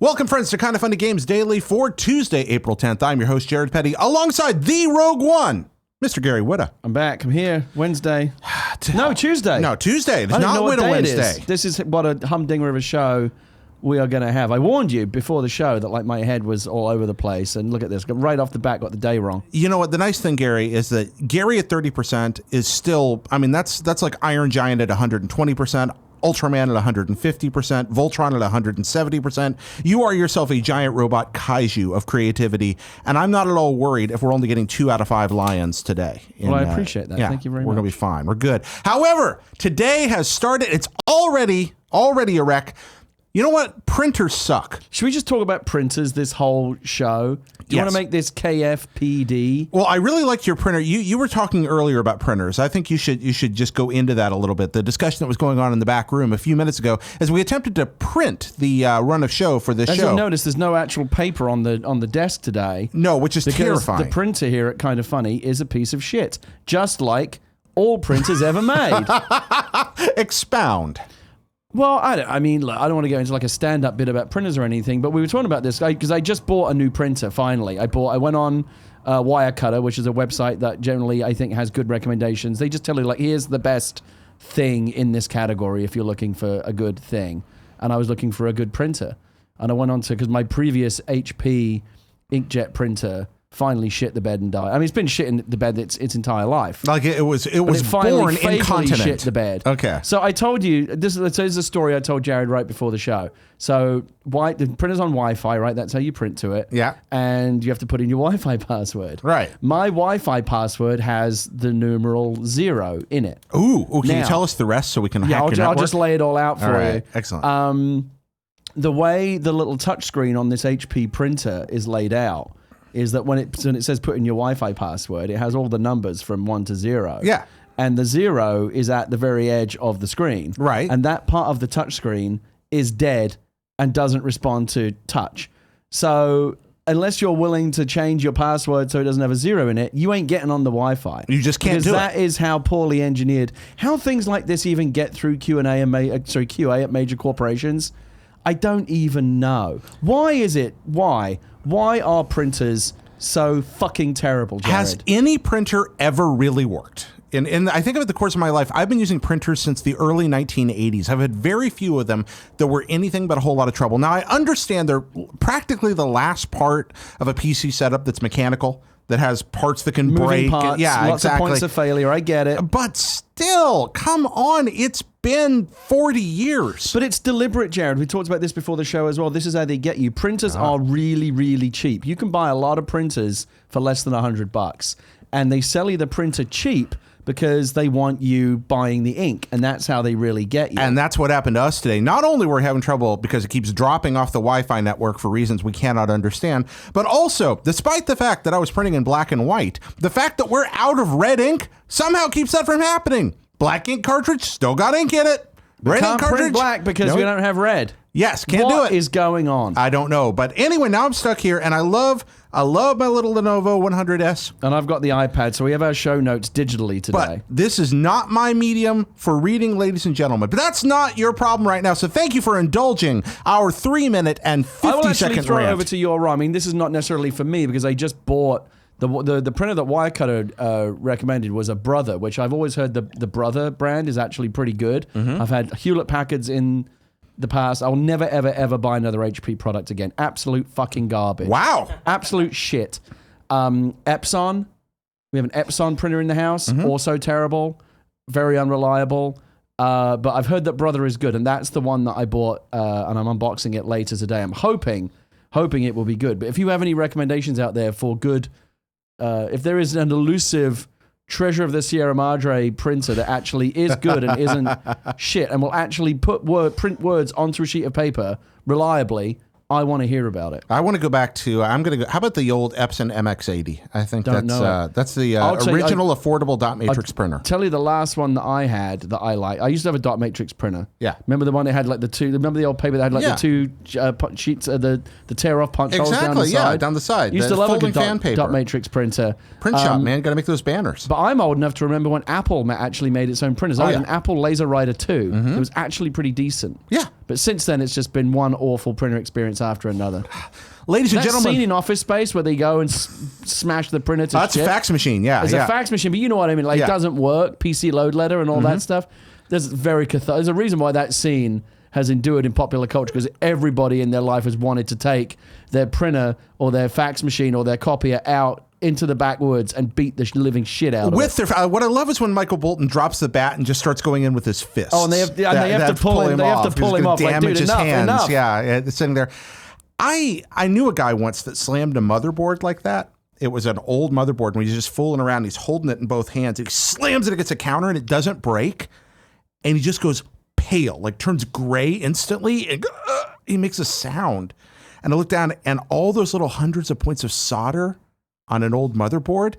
Welcome, friends, to Kind of Funny Games Daily for Tuesday, April 10th. I'm your host, Jared Petty, alongside the Rogue One, Mr. Gary Whitta. I'm back. I'm here. Wednesday. No, Tuesday. No, Tuesday. It's not Whitta Wednesday. This is what a humdinger of a show we are going to have. I warned you before the show that like my head was all over the place, and look at this. Right off the bat, got the day wrong. You know what? The nice thing, Gary, is that Gary at 30% is still, I mean, that's like Iron Giant at 120%. Ultraman at 150%, Voltron at 170%. You are yourself a giant robot kaiju of creativity, and I'm not at all worried if we're only getting 2 out of 5 lions today. Well, I appreciate that. Yeah, Thank you very much. We're going to be fine. We're good. However, today has started. It's already a wreck. You know what? Printers suck. Should we just talk about printers this whole show? Do you want to make this KFPD? Well, I really liked your printer. You were talking earlier about printers. I think you should just go into that a little bit. The discussion that was going on in the back room a few minutes ago as we attempted to print the run of show for this show. As you'll notice, there's no actual paper on the desk today. No, which is terrifying. The printer here at Kind of Funny is a piece of shit, just like all printers ever made. Expound. Well, I don't want to go into like a stand-up bit about printers or anything, but we were talking about this because I just bought a new printer, finally. I went on Wirecutter, which is a website that generally I think has good recommendations. They just tell you, like, here's the best thing in this category if you're looking for a good thing. And I was looking for a good printer. And I went on to, because my previous HP inkjet printer finally shit the bed and died. I mean, it's been shitting the bed its entire life. Like it was born incontinent. Shit the bed. Okay. So I told you, this is a story I told Jared right before the show. So the printer's on Wi-Fi, right? That's how you print to it. Yeah. And you have to put in your Wi-Fi password. Right. My Wi-Fi password has the numeral 0 in it. Ooh, can you tell us the rest so we can hack your network? I'll just lay it all out for you. Excellent. The way the little touchscreen on this HP printer is laid out is that when it says put in your Wi-Fi password, it has all the numbers from 1 to 0. Yeah. And the 0 is at the very edge of the screen. Right. And that part of the touch screen is dead and doesn't respond to touch. So unless you're willing to change your password so it doesn't have a 0 in it, you ain't getting on the Wi-Fi. You just can't do it. Because that is how poorly engineered. How things like this even get through QA at major corporations, I don't even know. Why is it? Why are printers so fucking terrible, Jared? Has any printer ever really worked? And I think over the course of my life, I've been using printers since the early 1980s. I've had very few of them that were anything but a whole lot of trouble. Now, I understand they're practically the last part of a PC setup that's mechanical, that has parts that can break. Parts, lots of points of failure. I get it. But still, come on. It's been 40 years. But it's deliberate, Jared. We talked about this before the show as well. This is how they get you. Printers are really, really cheap. You can buy a lot of printers for less than $100, and they sell you the printer cheap because they want you buying the ink, and that's how they really get you. And that's what happened to us today. Not only were we having trouble because it keeps dropping off the Wi-Fi network for reasons we cannot understand, but also, despite the fact that I was printing in black and white, the fact that we're out of red ink somehow keeps that from happening. Black ink cartridge, still got ink in it. Red ink cartridge, print black because we don't have red. Yes, can't do it. What is going on? I don't know. But anyway, now I'm stuck here, and I love my little Lenovo 100S. And I've got the iPad, so we have our show notes digitally today. But this is not my medium for reading, ladies and gentlemen. But that's not your problem right now. So thank you for indulging our 3-minute and 50-second rant. I will actually throw it over to your ROM. I mean, this is not necessarily for me because I just bought the printer that Wirecutter recommended was a Brother, which I've always heard the Brother brand is actually pretty good. Mm-hmm. I've had Hewlett-Packards in the past. I'll never, ever, ever buy another HP product again. Absolute fucking garbage. Wow. Absolute shit. Epson. We have an Epson printer in the house. Mm-hmm. Also terrible. Very unreliable. But I've heard that Brother is good, and that's the one that I bought, and I'm unboxing it later today. I'm hoping it will be good. But if you have any recommendations out there for good, if there is an elusive treasure of the Sierra Madre printer that actually is good and isn't shit and will actually print words onto a sheet of paper reliably, I want to hear about it. I want to go back to, how about the old Epson MX80? I think that's the original affordable dot matrix printer. Tell you the last one that I had that I like. I used to have a dot matrix printer. Yeah. Remember the one that had like remember the old paper that had like the two sheets of the tear off punch holes down the side? Yeah, down the side. Used to love a good dot matrix printer. Print shop, man. Got to make those banners. But I'm old enough to remember when Apple actually made its own printers. I had an Apple Laser Rider 2. It was actually pretty decent. Yeah. But since then, it's just been one awful printer experience after another. Ladies and That gentlemen, scene in Office Space where they go and smash the printer to that's shit. a fax machine. Yeah, It's a fax machine, but you know what I mean. Like, it doesn't work. PC load letter and all that stuff. There's a reason why that scene has endured in popular culture, because everybody in their life has wanted to take their printer or their fax machine or their copier out into the backwoods and beat the living shit out of it. What I love is when Michael Bolton drops the bat and just starts going in with his fist. Oh, and they have to pull him. They have to pull him off. Like, dude, enough. Yeah, it's sitting there. I knew a guy once that slammed a motherboard like that. It was an old motherboard, and he's just fooling around. He's holding it in both hands. He slams it against a counter, and it doesn't break. And he just goes pale, like turns gray instantly, and he makes a sound. And I looked down, and all those little hundreds of points of solder on an old motherboard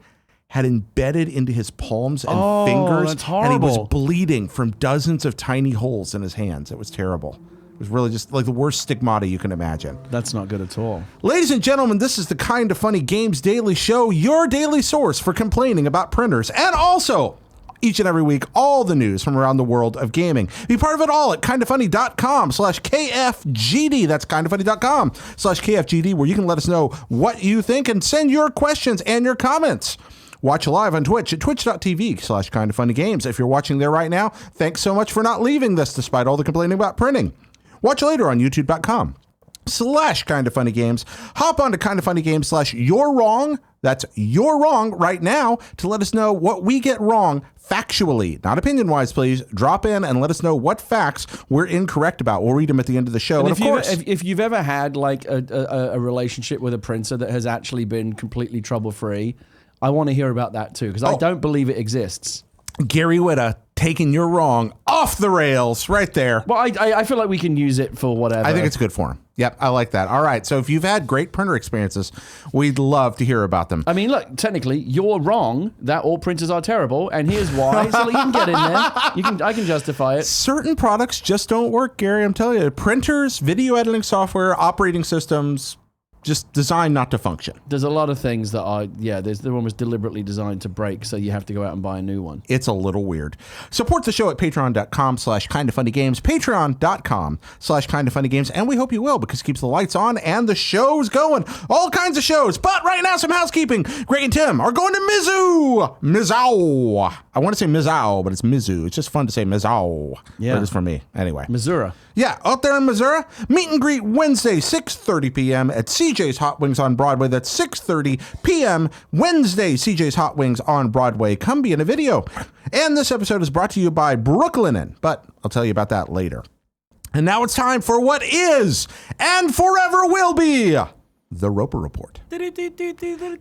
had embedded into his palms and fingers. That's horrible. And he was bleeding from dozens of tiny holes in his hands. It was terrible. It was really just like the worst stigmata you can imagine. That's not good at all. Ladies and gentlemen, this is the Kind of Funny Games Daily Show, your daily source for complaining about printers, and also each and every week, all the news from around the world of gaming. Be part of it all at kindoffunny.com/KFGD. That's kindoffunny.com/KFGD, where you can let us know what you think and send your questions and your comments. Watch live on Twitch at twitch.tv/kindoffunnygames. If you're watching there right now, thanks so much for not leaving this despite all the complaining about printing. Watch later on youtube.com/kindoffunnygames. Hop on to kindoffunnygames/you're wrong. That's you're wrong right now to let us know what we get wrong factually, not opinion-wise, please. Drop in and let us know what facts we're incorrect about. We'll read them at the end of the show. And of course, if you've ever had like a relationship with a printer that has actually been completely trouble-free, I want to hear about that too, because I don't believe it exists. Gary Whitta taking you're wrong off the rails right there. Well, I feel like we can use it for whatever. I think it's good for him. Yep, I like that. All right, so if you've had great printer experiences, we'd love to hear about them. I mean, look, technically, you're wrong that all printers are terrible, and here's why. So you can get in there. I can justify it. Certain products just don't work, Gary. I'm telling you. Printers, video editing software, operating systems, just designed not to function. There's a lot of things that are, they're almost deliberately designed to break, so you have to go out and buy a new one. It's a little weird. Support the show at patreon.com/kindoffunnygames, patreon.com/kindoffunnygames, and we hope you will, because it keeps the lights on and the show's going. All kinds of shows, but right now, some housekeeping. Greg and Tim are going to Mizzou. Mizzou. I want to say Mizzou, but it's Mizzou. It's just fun to say Mizzou. Yeah. But it's for me. Anyway. Missouri. Yeah, out there in Missouri, meet and greet Wednesday, 6:30 p.m. at CJ's Hot Wings on Broadway. That's 6:30 p.m. Wednesday, CJ's Hot Wings on Broadway. Come be in a video. And this episode is brought to you by Brooklinen, but I'll tell you about that later. And now it's time for what is and forever will be the Roper Report.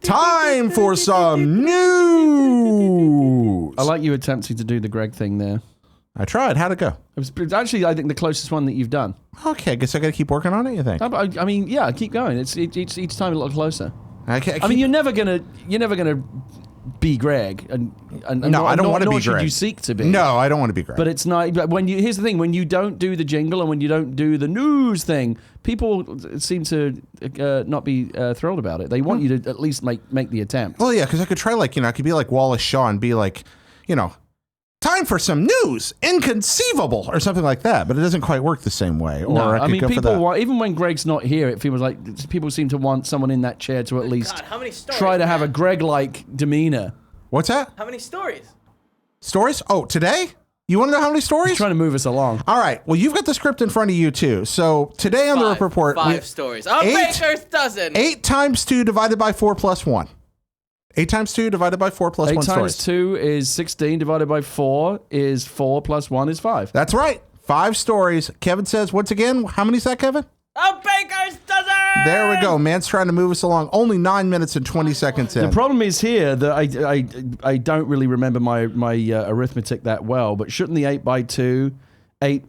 Time for some news. I like you attempting to do the Greg thing there. I tried. How'd it go? It's actually, I think, the closest one that you've done. Okay, I guess I got to keep working on it, you think? I mean, yeah, keep going. It's each time a little closer. I mean, you're never gonna be Greg, and no, I don't want to be Greg. Should Greg. you seek to be? No, I don't want to be Greg. But it's not. But here's the thing: when you don't do the jingle and when you don't do the news thing, people seem to not be thrilled about it. They want you to at least make the attempt. Well, yeah, because I could try I could be like Wallace Shaw and be like, time for some news, inconceivable, or something like that. But it doesn't quite work the same way. Or no, I could go people for want, even when Greg's not here, it feels like people seem to want someone in that chair to at least how many stories, try to have a Greg-like demeanor. What's that? How many stories? Stories? Oh, today? You want to know how many stories? He's trying to move us along. All right. Well, you've got the script in front of you, too. So today on the Roper Report, Five stories. A baker's dozen. 8 times 2 divided by 4 plus 1. 8 times 2 divided by 4 plus 1 8 times stories. 2 is 16 divided by 4 is 4 plus 1 is 5. That's right. 5 stories. Kevin says, once again, how many is that, Kevin? A baker's dozen. There we go. Man's trying to move us along. Only 9 minutes and 20 seconds in. The problem is here that I don't really remember my arithmetic that well, but shouldn't the 8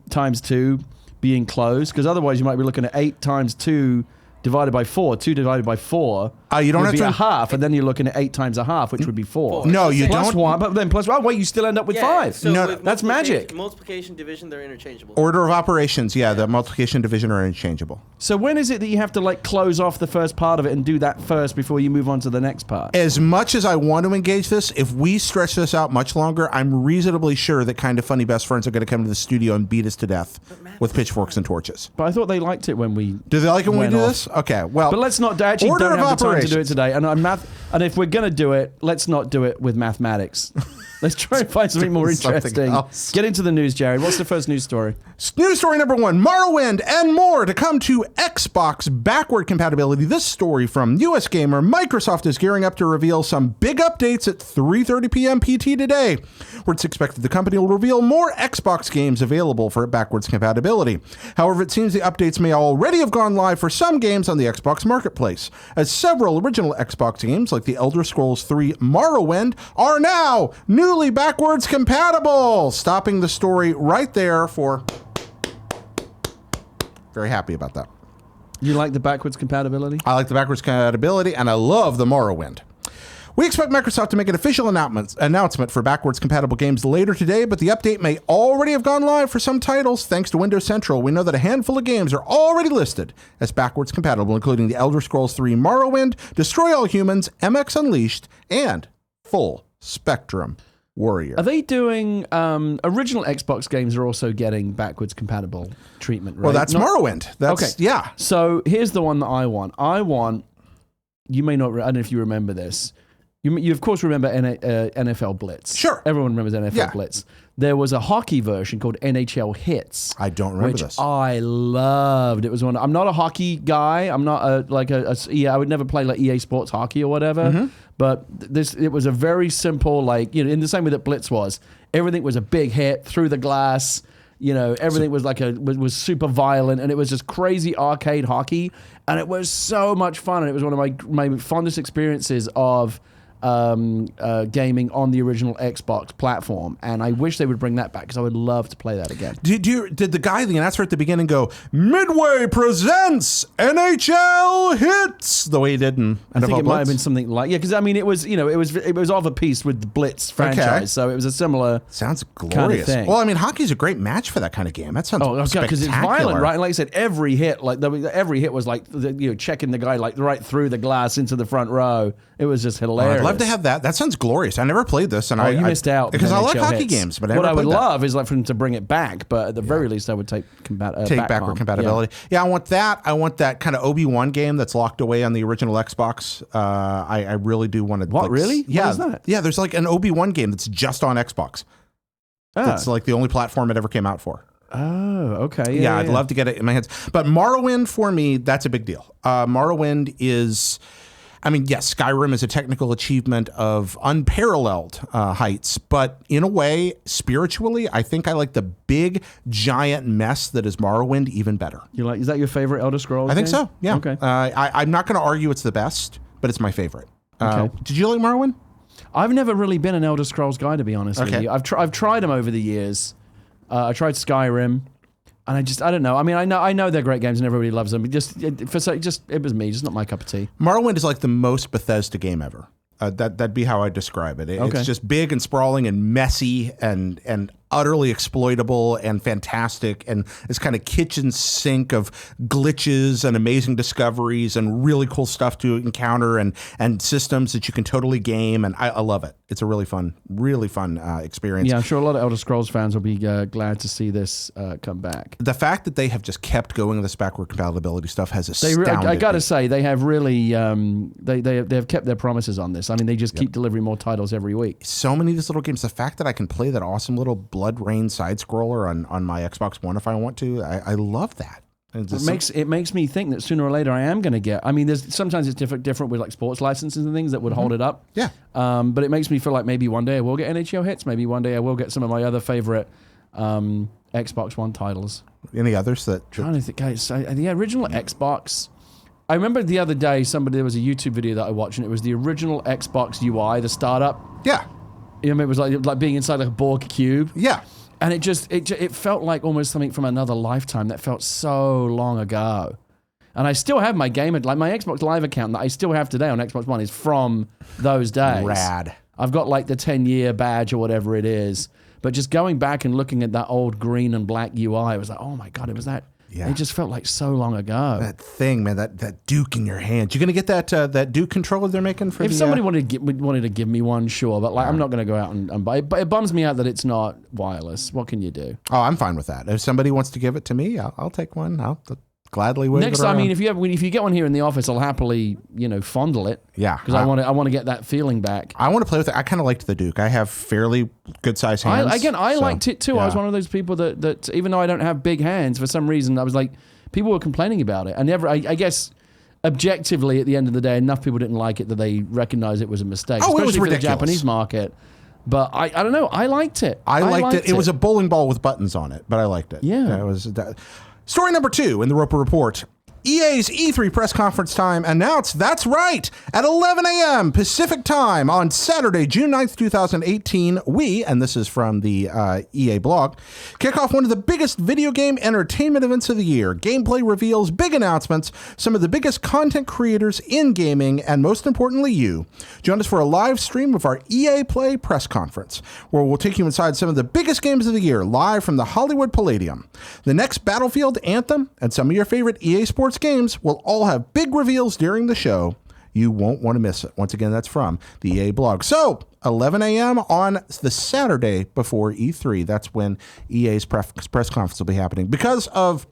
times 2 be enclosed? Because otherwise you might be looking at 8 times 2 divided by 4. 2 divided by 4 You don't would have be to a half, and then you're looking at 8 times a half, which would be 4. No, you Plus don't. 1, but then plus 1. Wait, you still end up with 5. So No, with that's magic. Multiplication, division, they're interchangeable. Order of operations, the multiplication division are interchangeable. So when is it that you have to like close off the first part of it and do that first before you move on to the next part? As much as I want to engage this, if we stretch this out much longer, I'm reasonably sure that Kind of Funny Best Friends are going to come to the studio and beat us to death with pitchforks and torches. But I thought they liked it when we. Do they like it when we went do off. this? Okay, well. But let's not actually Order don't of have the time to do it operations. today. And if we're gonna do it, let's not do it with mathematics. Let's try and find something more Something interesting. else. Get into the news, Jared. What's the first news story? News story number 1, Morrowind and more to come to Xbox Backward Compatibility. This story from USGamer. Microsoft is gearing up to reveal some big updates at 3:30 p.m. PT today, where it's expected the company will reveal more Xbox games available for backwards compatibility. However, it seems the updates may already have gone live for some games on the Xbox Marketplace, as several original Xbox games like The Elder Scrolls 3 Morrowind are now newly backwards compatible. Stopping the story right there for... Very happy about that. You like the backwards compatibility? I like the backwards compatibility, and I love the Morrowind. We expect Microsoft to make an official announcement for backwards compatible games later today, but the update may already have gone live for some titles. Thanks to Windows Central, we know that a handful of games are already listed as backwards compatible, including The Elder Scrolls 3 Morrowind, Destroy All Humans, MX Unleashed, and Full Spectrum Warrior. Are they doing original Xbox games are also getting backwards compatible treatment, right? Well, that's Morrowind. That's, okay. Yeah. So here's the one that I want, you may not, I don't know if you remember this. You of course remember NFL Blitz. Sure. Everyone remembers NFL Blitz. There was a hockey version called NHL Hits. I don't remember which this. I loved. It was one. I'm not a hockey guy. I'm not I would never play like EA Sports hockey or whatever. But it was a very simple, like, in the same way that Blitz was. Everything was a big hit through the glass. Everything was like was super violent, and it was just crazy arcade hockey, and it was so much fun. And it was one of my fondest experiences of gaming on the original Xbox platform, and I wish they would bring that back because I would love to play that again. Did the guy, the announcer at the beginning, go, Midway presents NHL Hits, the way he did in NFL I think it Blitz? might have been something like because I mean it was of a piece with the Blitz franchise, so it was a similar Sounds glorious. kind of thing. Well, I mean, hockey's a great match for that kind of game. That sounds spectacular. because it's violent, right? And like I said, every hit was like checking the guy like right through the glass into the front row. It was just hilarious. I'd love to have that. That sounds glorious. I never played this, and you missed out because I like NHL hockey hits. games. But what I would played that. love is like for them to bring it back, but at the very least, I would take backward compatibility. Yeah, I want that. I want that kind of Obi-Wan game that's locked away on the original Xbox. I really do want to. What, really? Yeah, what is that? Yeah, there's like an Obi-Wan game that's just on Xbox. That's like the only platform it ever came out for. Oh, okay. Yeah, I'd love to get it in my hands. But Morrowind, for me, that's a big deal. Morrowind is... I mean, yes, Skyrim is a technical achievement of unparalleled heights, but in a way, spiritually, I think I like the big, giant mess that is Morrowind even better. Is that your favorite Elder Scrolls? I think game? so, yeah. Okay. I'm not going to argue it's the best, but it's my favorite. Okay. Did you like Morrowind? I've never really been an Elder Scrolls guy, to be honest with you. I've tried them over the years. I tried Skyrim. And I don't know. I mean, I know they're great games and everybody loves them. It was me, just not my cup of tea. Morrowind is like the most Bethesda game ever. That'd be how I describe it. Okay. It's just big and sprawling and messy and utterly exploitable and fantastic, and this kind of kitchen sink of glitches and amazing discoveries and really cool stuff to encounter and systems that you can totally game, and I love it. It's a really fun experience. Yeah, I'm sure a lot of Elder Scrolls fans will be glad to see this come back. The fact that they have just kept going with this backward compatibility stuff has astounded I got to me. say, they have really they have kept their promises on this. I mean, they just keep delivering more titles every week. So many of these little games. The fact that I can play that awesome little Blood Rain side scroller on my Xbox One if I want to, I love that. It makes me think that sooner or later I am going to get. I mean, sometimes it's different with like sports licenses and things that would hold it up. Yeah. But it makes me feel like maybe one day I will get NHL hits. Maybe one day I will get some of my other favorite Xbox One titles. Any others that? Trying to think, guys. The original Xbox. I remember the other day there was a YouTube video that I watched, and it was the original Xbox UI, the startup. Yeah. You know, it was like being inside like a Borg cube. Yeah. And it felt like almost something from another lifetime that felt so long ago. And I still have my game, like my Xbox Live account that I still have today on Xbox One is from those days. Rad. I've got like the 10-year badge or whatever it is. But just going back and looking at that old green and black UI, I was like, oh my God, it was that. Yeah. It just felt like so long ago. That thing, man, that Duke in your hand. You going to get that Duke controller they're making for if somebody wanted to give me one, sure. But like, I'm not going to go out and buy it. But it bums me out that it's not wireless. What can you do? Oh, I'm fine with that. If somebody wants to give it to me, I'll take one. I'll gladly wave Next it around. time, I mean, if you get one here in the office, I'll happily, fondle it. Yeah. Because I want to get that feeling back. I want to play with it. I kind of liked the Duke. I have fairly good sized hands. I liked it too. Yeah. I was one of those people that even though I don't have big hands, for some reason, I was like, people were complaining about it. I guess objectively, at the end of the day, enough people didn't like it that they recognized it was a mistake. Oh, especially it was ridiculous. For the Japanese market. But I don't know. I liked it. I liked it. It was a bowling ball with buttons on it, but I liked it. Yeah. It was. Story number 2 in the Roper Report. EA's E3 press conference time announced, that's right, at 11 a.m. Pacific time on Saturday, June 9th, 2018, we, and this is from the EA blog, kick off one of the biggest video game entertainment events of the year. Gameplay reveals, big announcements, some of the biggest content creators in gaming, and most importantly, you. Join us for a live stream of our EA Play press conference, where we'll take you inside some of the biggest games of the year, live from the Hollywood Palladium. The next Battlefield, Anthem, and some of your favorite EA Sports games will all have big reveals during the show. You won't want to miss it. Once again, that's from the EA blog. So, 11 a.m. on the Saturday before E3. That's when EA's press conference will be happening. Because of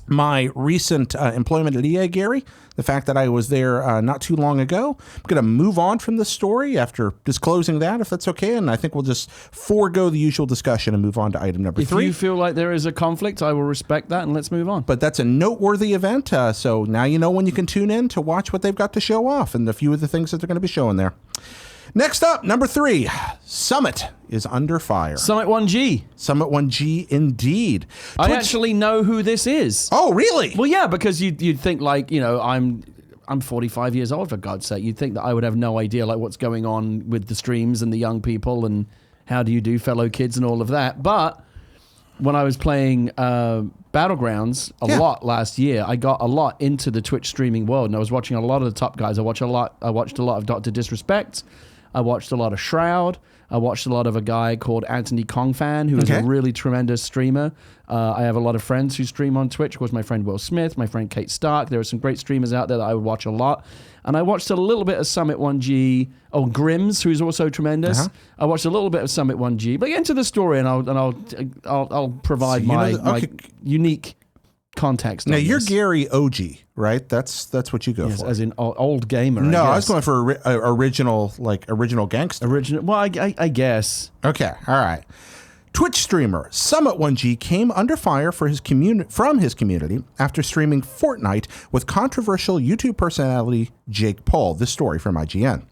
my recent employment at EA, Gary, the fact that I was there not too long ago, I'm going to move on from this story after disclosing that, if that's okay. And I think we'll just forego the usual discussion and move on to item number 3. If you feel like there is a conflict, I will respect that, and let's move on. But that's a noteworthy event, so now you know when you can tune in to watch what they've got to show off and a few of the things that they're going to be showing there. Next up, number 3, Summit is under fire. Summit 1G. Summit 1G, indeed. I actually know who this is. Oh, really? Well, yeah, because you'd think like, I'm 45 years old, for God's sake. You'd think that I would have no idea like what's going on with the streams and the young people and how do you do, fellow kids and all of that. But when I was playing Battlegrounds a lot last year, I got a lot into the Twitch streaming world, and I was watching a lot of the top guys. I watched a lot of Dr. Disrespect. I watched a lot of Shroud. I watched a lot of a guy called Anthony Kongfan, who is a really tremendous streamer. I have a lot of friends who stream on Twitch. Of course, my friend Will Smith, my friend Kate Stark. There are some great streamers out there that I would watch a lot. And I watched a little bit of Summit 1G. Oh, Grims, who's also tremendous. I watched a little bit of Summit 1G. But get into the story, and I'll provide my unique context. Now, you're Gary OG, right? That's what you go for. As in old gamer. No, I was going for original gangster. Well, I guess. Okay, all right. Twitch streamer Summit 1G came under fire from his community after streaming Fortnite with controversial YouTube personality Jake Paul. This story from IGN.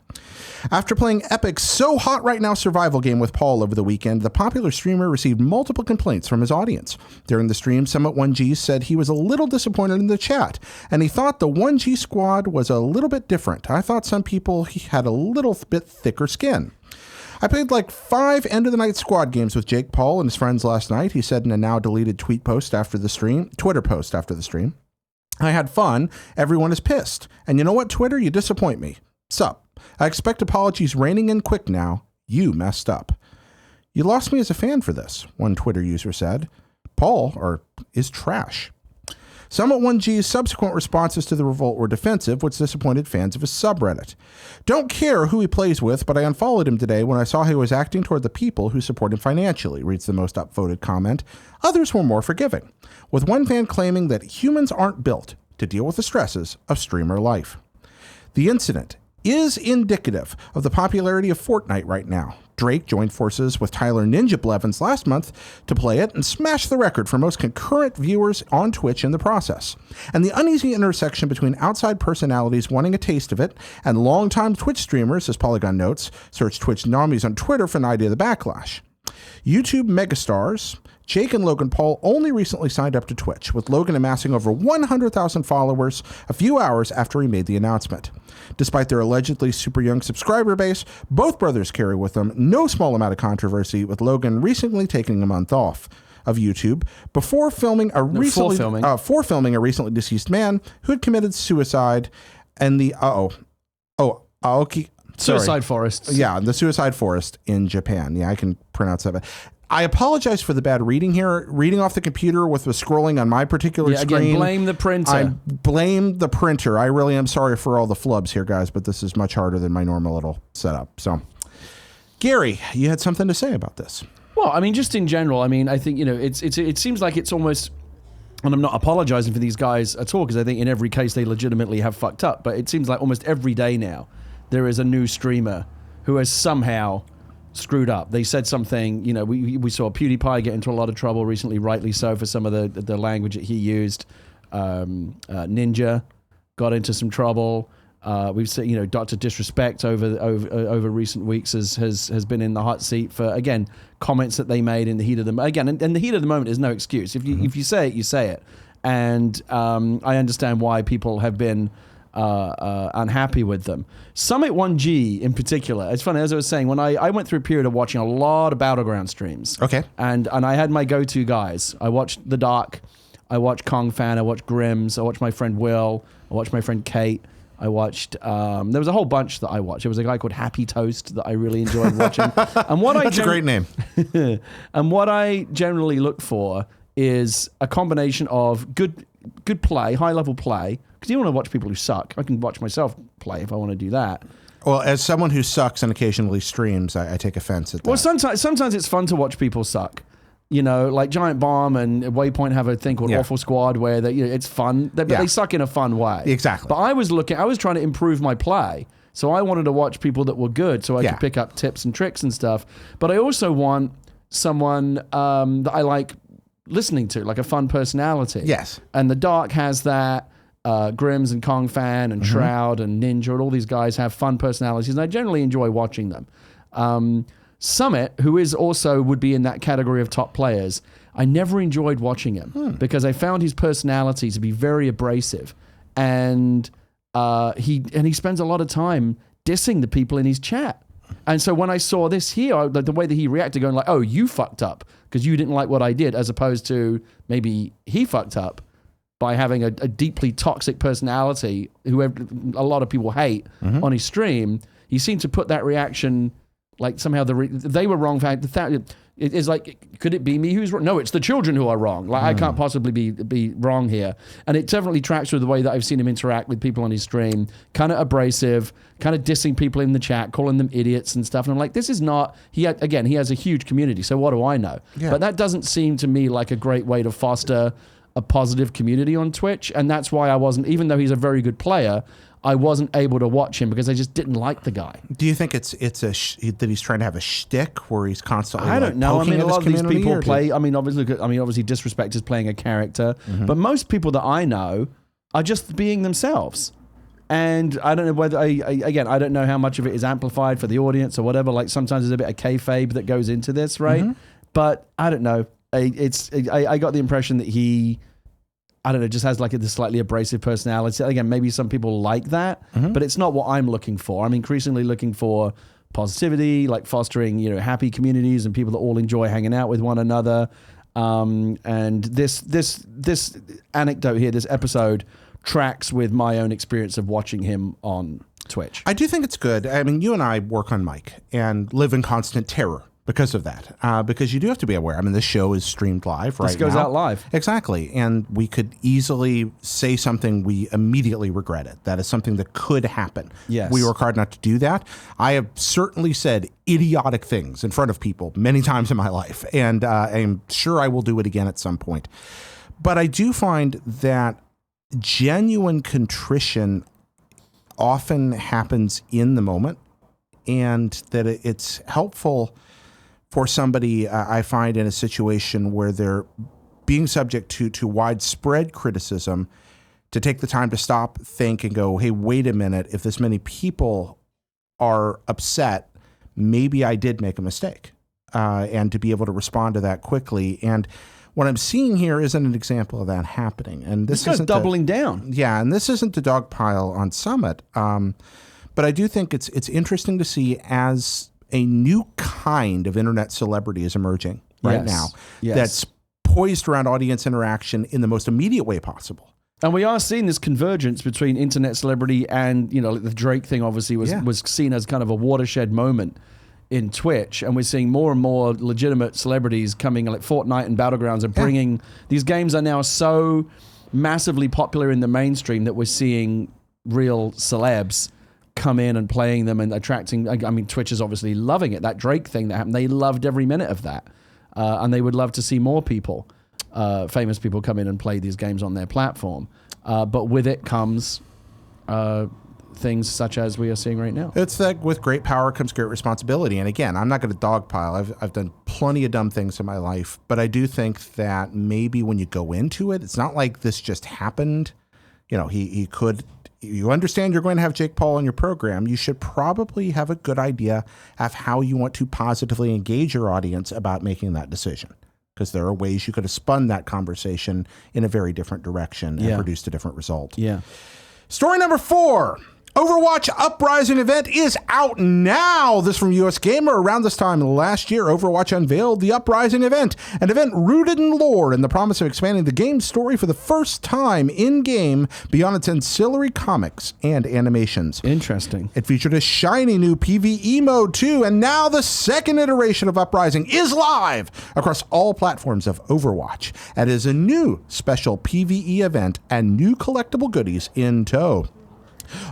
After playing Epic's So Hot Right Now survival game with Paul over the weekend, the popular streamer received multiple complaints from his audience. During the stream, Summit 1G said he was a little disappointed in the chat, and he thought the 1G squad was a little bit different. I thought some people had a little bit thicker skin. I played like 5 end-of-the-night squad games with Jake Paul and his friends last night, he said in a now-deleted Twitter post after the stream. I had fun. Everyone is pissed. And you know what, Twitter? You disappoint me. Sup? I expect apologies raining in quick now. You messed up. You lost me as a fan for this, one Twitter user said. Paul is trash. Summit 1G's subsequent responses to the revolt were defensive, which disappointed fans of his subreddit. Don't care who he plays with, but I unfollowed him today when I saw he was acting toward the people who support him financially, reads the most upvoted comment. Others were more forgiving, with one fan claiming that humans aren't built to deal with the stresses of streamer life. The incident is indicative of the popularity of Fortnite right now. Drake joined forces with Tyler Ninja Blevins last month to play it and smashed the record for most concurrent viewers on Twitch in the process. And the uneasy intersection between outside personalities wanting a taste of it and longtime Twitch streamers, as Polygon notes, search Twitch normies on Twitter for an idea of the backlash. YouTube megastars Jake and Logan Paul only recently signed up to Twitch, with Logan amassing over 100,000 followers a few hours after he made the announcement. Despite their allegedly super young subscriber base, both brothers carry with them no small amount of controversy, with Logan recently taking a month off. of YouTube before filming a recently deceased man who had committed suicide in the Aoki Suicide Forest. Yeah, the suicide forest in Japan. Yeah, I can pronounce that. I apologize for the bad reading here. Reading off the computer with the scrolling on my particular screen. Again, blame the printer. I blame the printer. I really am sorry for all the flubs here, guys, but this is much harder than my normal little setup. So, Gary, you had something to say about this. Well, I mean, just in general, I mean, I think, it seems like it's almost, and I'm not apologizing for these guys at all, because I think in every case they legitimately have fucked up, but it seems like almost every day now there is a new streamer who has somehow screwed up. They said something, we saw PewDiePie get into a lot of trouble recently, rightly so, for some of the language that he used. Ninja got into some trouble. We've seen, Dr. Disrespect over recent weeks has been in the hot seat for, again, comments that they made in the heat of the moment. Again, and the heat of the moment is no excuse. If you say it, you say it. And I understand why people have been unhappy with them. Summit 1G in particular, it's funny, as I was saying, when I went through a period of watching a lot of Battleground streams. Okay. And I had my go-to guys. I watched The Dark, I watched Kong Fan, I watched Grims, I watched my friend Will, I watched my friend Kate, I watched, there was a whole bunch that I watched. There was a guy called Happy Toast that I really enjoyed watching. And what That's a great name. And what I generally look for is a combination of good play, high-level play, because you want to watch people who suck. I can watch myself play if I want to do that. Well, as someone who sucks and occasionally streams, I take offense at that. Well, sometimes it's fun to watch people suck. Like Giant Bomb and Waypoint have a thing called Awful Squad where it's fun. They suck in a fun way. Exactly. But I was trying to improve my play. So I wanted to watch people that were good so I could pick up tips and tricks and stuff. But I also want someone that I like listening to, like a fun personality. Yes. And The Dark has that. Grims and Kong Fan and Shroud and Ninja and all these guys have fun personalities, and I generally enjoy watching them. Summit, who would be in that category of top players, I never enjoyed watching him because I found his personality to be very abrasive, and he spends a lot of time dissing the people in his chat. And so when I saw this here, the way that he reacted, going like, "Oh, you fucked up because you didn't like what I did," as opposed to maybe he fucked up by having a deeply toxic personality who a lot of people hate on his stream. He seemed to put that reaction like somehow they were wrong. It is like, could it be me who's wrong? No, it's the children who are wrong. Like I can't possibly be wrong here. And it definitely tracks with the way that I've seen him interact with people on his stream. Kind of abrasive, kind of dissing people in the chat, calling them idiots and stuff. And I'm like, this is not, he has a huge community, so what do I know? Yeah. But that doesn't seem to me like a great way to foster a positive community on Twitch. And that's why I wasn't, even though he's a very good player, I wasn't able to watch him because I just didn't like the guy. Do you think it's that he's trying to have a shtick where he's constantly? I don't know. I mean, a lot of these people play. I mean, obviously, Disrespect is playing a character, but most people that I know are just being themselves. And I don't know whether I don't know how much of it is amplified for the audience or whatever. Like sometimes there's a bit of kayfabe that goes into this, right? But I don't know. I got the impression that he, I don't know, just has like this slightly abrasive personality. Again, maybe some people like that, but it's not what I'm looking for. I'm increasingly looking for positivity, like fostering, happy communities and people that all enjoy hanging out with one another. And this anecdote here, this episode, tracks with my own experience of watching him on Twitch. I do think it's good. I mean, you and I work on mic and live in constant terror because of that, because you do have to be aware. I mean, this show is streamed live right now. This goes out live. Exactly. And we could easily say something we immediately regretted. That is something that could happen. Yes. We work hard not to do that. I have certainly said idiotic things in front of people many times in my life, and I'm sure I will do it again at some point. But I do find that genuine contrition often happens in the moment, and that it's helpful for somebody, I find, in a situation where they're being subject to widespread criticism, to take the time to stop, think, and go, hey, wait a minute, if this many people are upset, maybe I did make a mistake, and to be able to respond to that quickly. And what I'm seeing here isn't an example of that happening. And this isn't doubling down. Yeah, and this isn't the dog pile on Summit, but I do think it's interesting to see as a new kind of internet celebrity is emerging right now. Yes. That's poised around audience interaction in the most immediate way possible. And we are seeing this convergence between internet celebrity and, the Drake thing obviously was seen as kind of a watershed moment in Twitch. And we're seeing more and more legitimate celebrities coming, like Fortnite and Battlegrounds, and bringing these games are now so massively popular in the mainstream that we're seeing real celebs come in and playing them and attracting. I mean, Twitch is obviously loving it. That Drake thing that happened, they loved every minute of that. And they would love to see more people. Famous people come in and play these games on their platform. But with it comes things such as we are seeing right now. It's like with great power comes great responsibility. And again, I'm not going to dogpile. I've done plenty of dumb things in my life, but I do think that maybe when you go into it, it's not like this just happened. He could, you understand you're going to have Jake Paul on your program. You should probably have a good idea of how you want to positively engage your audience about making that decision. Because there are ways you could have spun that conversation in a very different direction and produced a different result. Yeah. Story number 4. Overwatch Uprising event is out now. This from USGamer. Around this time last year, Overwatch unveiled the Uprising event, an event rooted in lore and the promise of expanding the game's story for the first time in-game beyond its ancillary comics and animations. Interesting. It featured a shiny new PvE mode too, and now the second iteration of Uprising is live across all platforms of Overwatch. And is a new special PvE event and new collectible goodies in tow.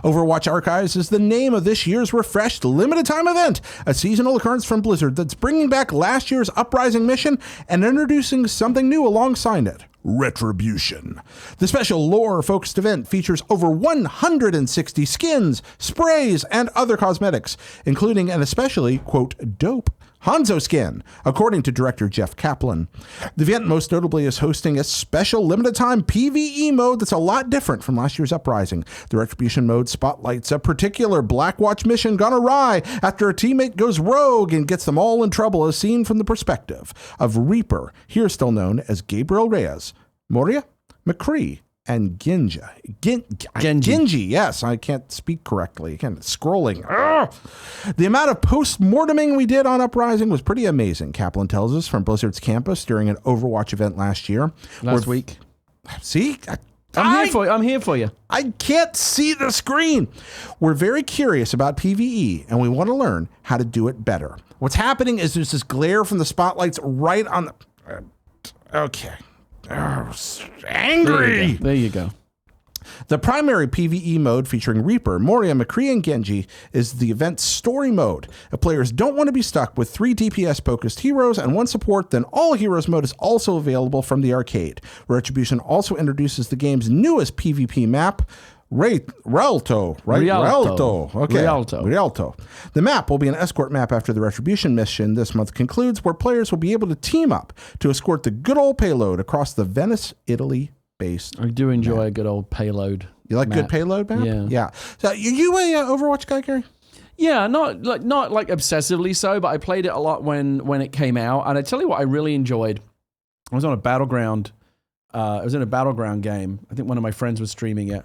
Overwatch Archives is the name of this year's refreshed limited time event, a seasonal occurrence from Blizzard that's bringing back last year's Uprising mission and introducing something new alongside it. Retribution. The special lore-focused event features over 160 skins, sprays, and other cosmetics, including an especially, quote, dope Hanzo skin, according to director Jeff Kaplan. The event most notably is hosting a special limited-time PvE mode that's a lot different from last year's Uprising. The Retribution mode spotlights a particular Blackwatch mission gone awry after a teammate goes rogue and gets them all in trouble, as seen from the perspective of Reaper, here still known as Gabriel Reyes, Moria, McCree, and Genji. Yes, I can't speak correctly. Again, scrolling. Ugh. The amount of post-morteming we did on Uprising was pretty amazing, Kaplan tells us, from Blizzard's campus during an Overwatch event last year. Last week. See? I'm here for you. I can't see the screen. We're very curious about PvE, and we want to learn how to do it better. What's happening is there's this glare from the spotlights right on the... okay. Oh, angry. There you go. The primary PvE mode featuring Reaper, Moria, McCree, and Genji is the event's story mode. If players don't want to be stuck with 3 DPS-focused heroes and 1 support, then All Heroes mode is also available from the arcade. Retribution also introduces the game's newest PvP map, Rialto, right? Rialto. Okay. Rialto. The map will be an escort map after the Retribution mission this month concludes, where players will be able to team up to escort the good old payload across the Venice, Italy-based I do enjoy map. a good old payload. You like map. good payload map? Yeah. So you a Overwatch guy, Gary? Yeah, not like obsessively so, but I played it a lot when it came out. And I tell you what I really enjoyed. I was on a Battleground. I was in a Battleground game. I think one of my friends was streaming it.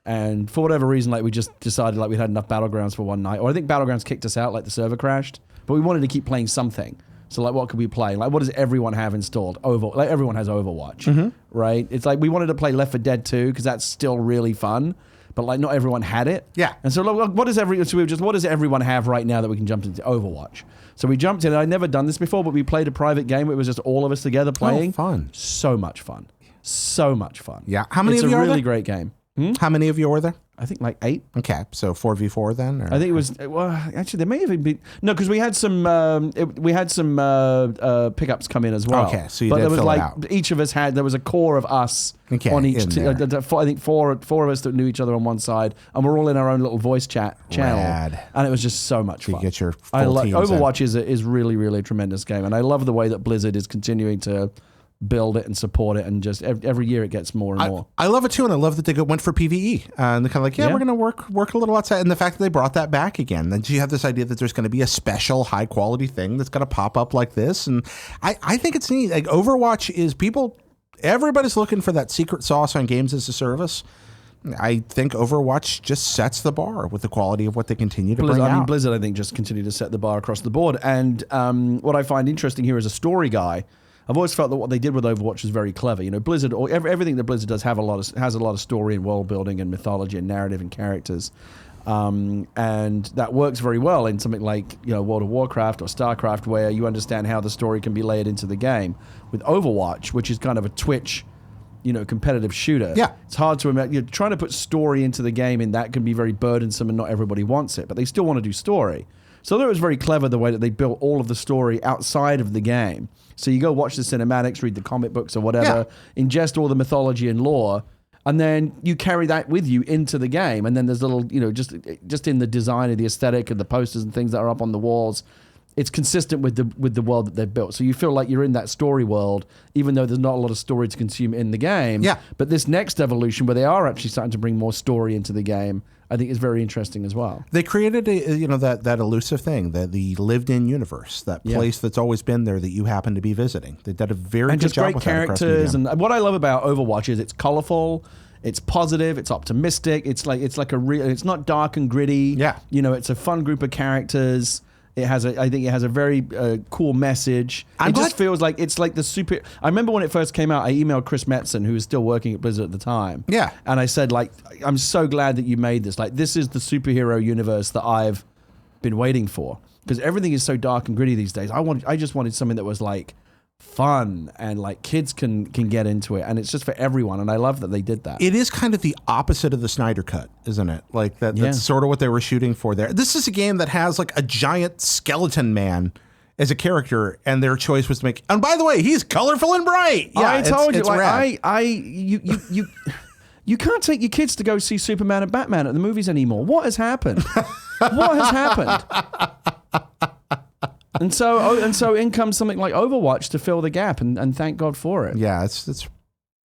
And for whatever reason, like we just decided like we'd had enough Battlegrounds for one night. Or I think Battlegrounds kicked us out, like the server crashed. But we wanted to keep playing something. So like what could we play? Like what does everyone have installed? Like everyone has Overwatch, right? It's like we wanted to play Left 4 Dead 2 because that's still really fun. But like not everyone had it. Yeah. And so like, what does everyone have right now that we can jump into? Overwatch. So we jumped in. I'd never done this before, but we played a private game where it was just all of us together playing. Oh, fun. So much fun. So much fun. Yeah. How many of you are there? It's a really great game. How many of you were there? I think like 8. Okay, so 4v4 then? Or? I think it was, well, actually there may have been, no, because we had some pickups come in as well. Okay, so you but did there was fill like, it out. each of us had, there was a core of us on each, I think four of us that knew each other on one side, and we're all in our own little voice chat channel. Rad. And it was just so much fun. You get your full teams Overwatch is really, really a tremendous game, and I love the way that Blizzard is continuing to build it and support it, and just every year it gets more and more. I love it too, and I love that they went for PvE. And they're kind of like, we're going to work a little outside. And the fact that they brought that back again, then you have this idea that there's going to be a special high quality thing that's going to pop up like this. And I think it's neat. Like Overwatch is everybody's looking for that secret sauce on games as a service. I think Overwatch just sets the bar with the quality of what they continue to bring out. Blizzard, I think, just continue to set the bar across the board. And what I find interesting here as a story guy, I've always felt that what they did with Overwatch was very clever. You know, Blizzard, or everything that Blizzard does has a lot of story and world building and mythology and narrative and characters. And that works very well in something like, you know, World of Warcraft or StarCraft, where you understand how the story can be layered into the game. With Overwatch, which is kind of a Twitch, you know, competitive shooter. Yeah. It's hard to imagine. You're trying to put story into the game, and that can be very burdensome, and not everybody wants it, but they still want to do story. So I thought it was very clever the way that they built all of the story outside of the game. So you go watch the cinematics, read the comic books or whatever, ingest all the mythology and lore, and then you carry that with you into the game. And then there's little, you know, just in the design of the aesthetic and the posters and things that are up on the walls, it's consistent with the world that they've built. So you feel like you're in that story world, even though there's not a lot of story to consume in the game. Yeah. But this next evolution, where they are actually starting to bring more story into the game, I think is very interesting as well. They created that elusive thing, the lived-in universe, that place that's always been there that you happen to be visiting. They did a very good job with that across media. And what I love about Overwatch is it's colorful, it's positive, it's optimistic. It's like a real. It's not dark and gritty. Yeah, you know, it's a fun group of characters. I think it has a very cool message. Just feels like it's like the super. I remember when it first came out, I emailed Chris Metzen, who was still working at Blizzard at the time. Yeah, and I said, like, I'm so glad that you made this. Like, this is the superhero universe that I've been waiting for, because everything is so dark and gritty these days. I just wanted something that was like fun and like kids can get into it, and it's just for everyone, and I love that they did that. It is kind of the opposite of the Snyder Cut, isn't it? Like that's sort of what they were shooting for there. This is a game that has like a giant skeleton man as a character, and their choice was to make, and by the way, he's colorful and bright. Yeah, I told you, like, rad. you can't take your kids to go see Superman and Batman at the movies anymore. What has happened? What has happened? And so in comes something like Overwatch to fill the gap, and thank God for it. Yeah, it's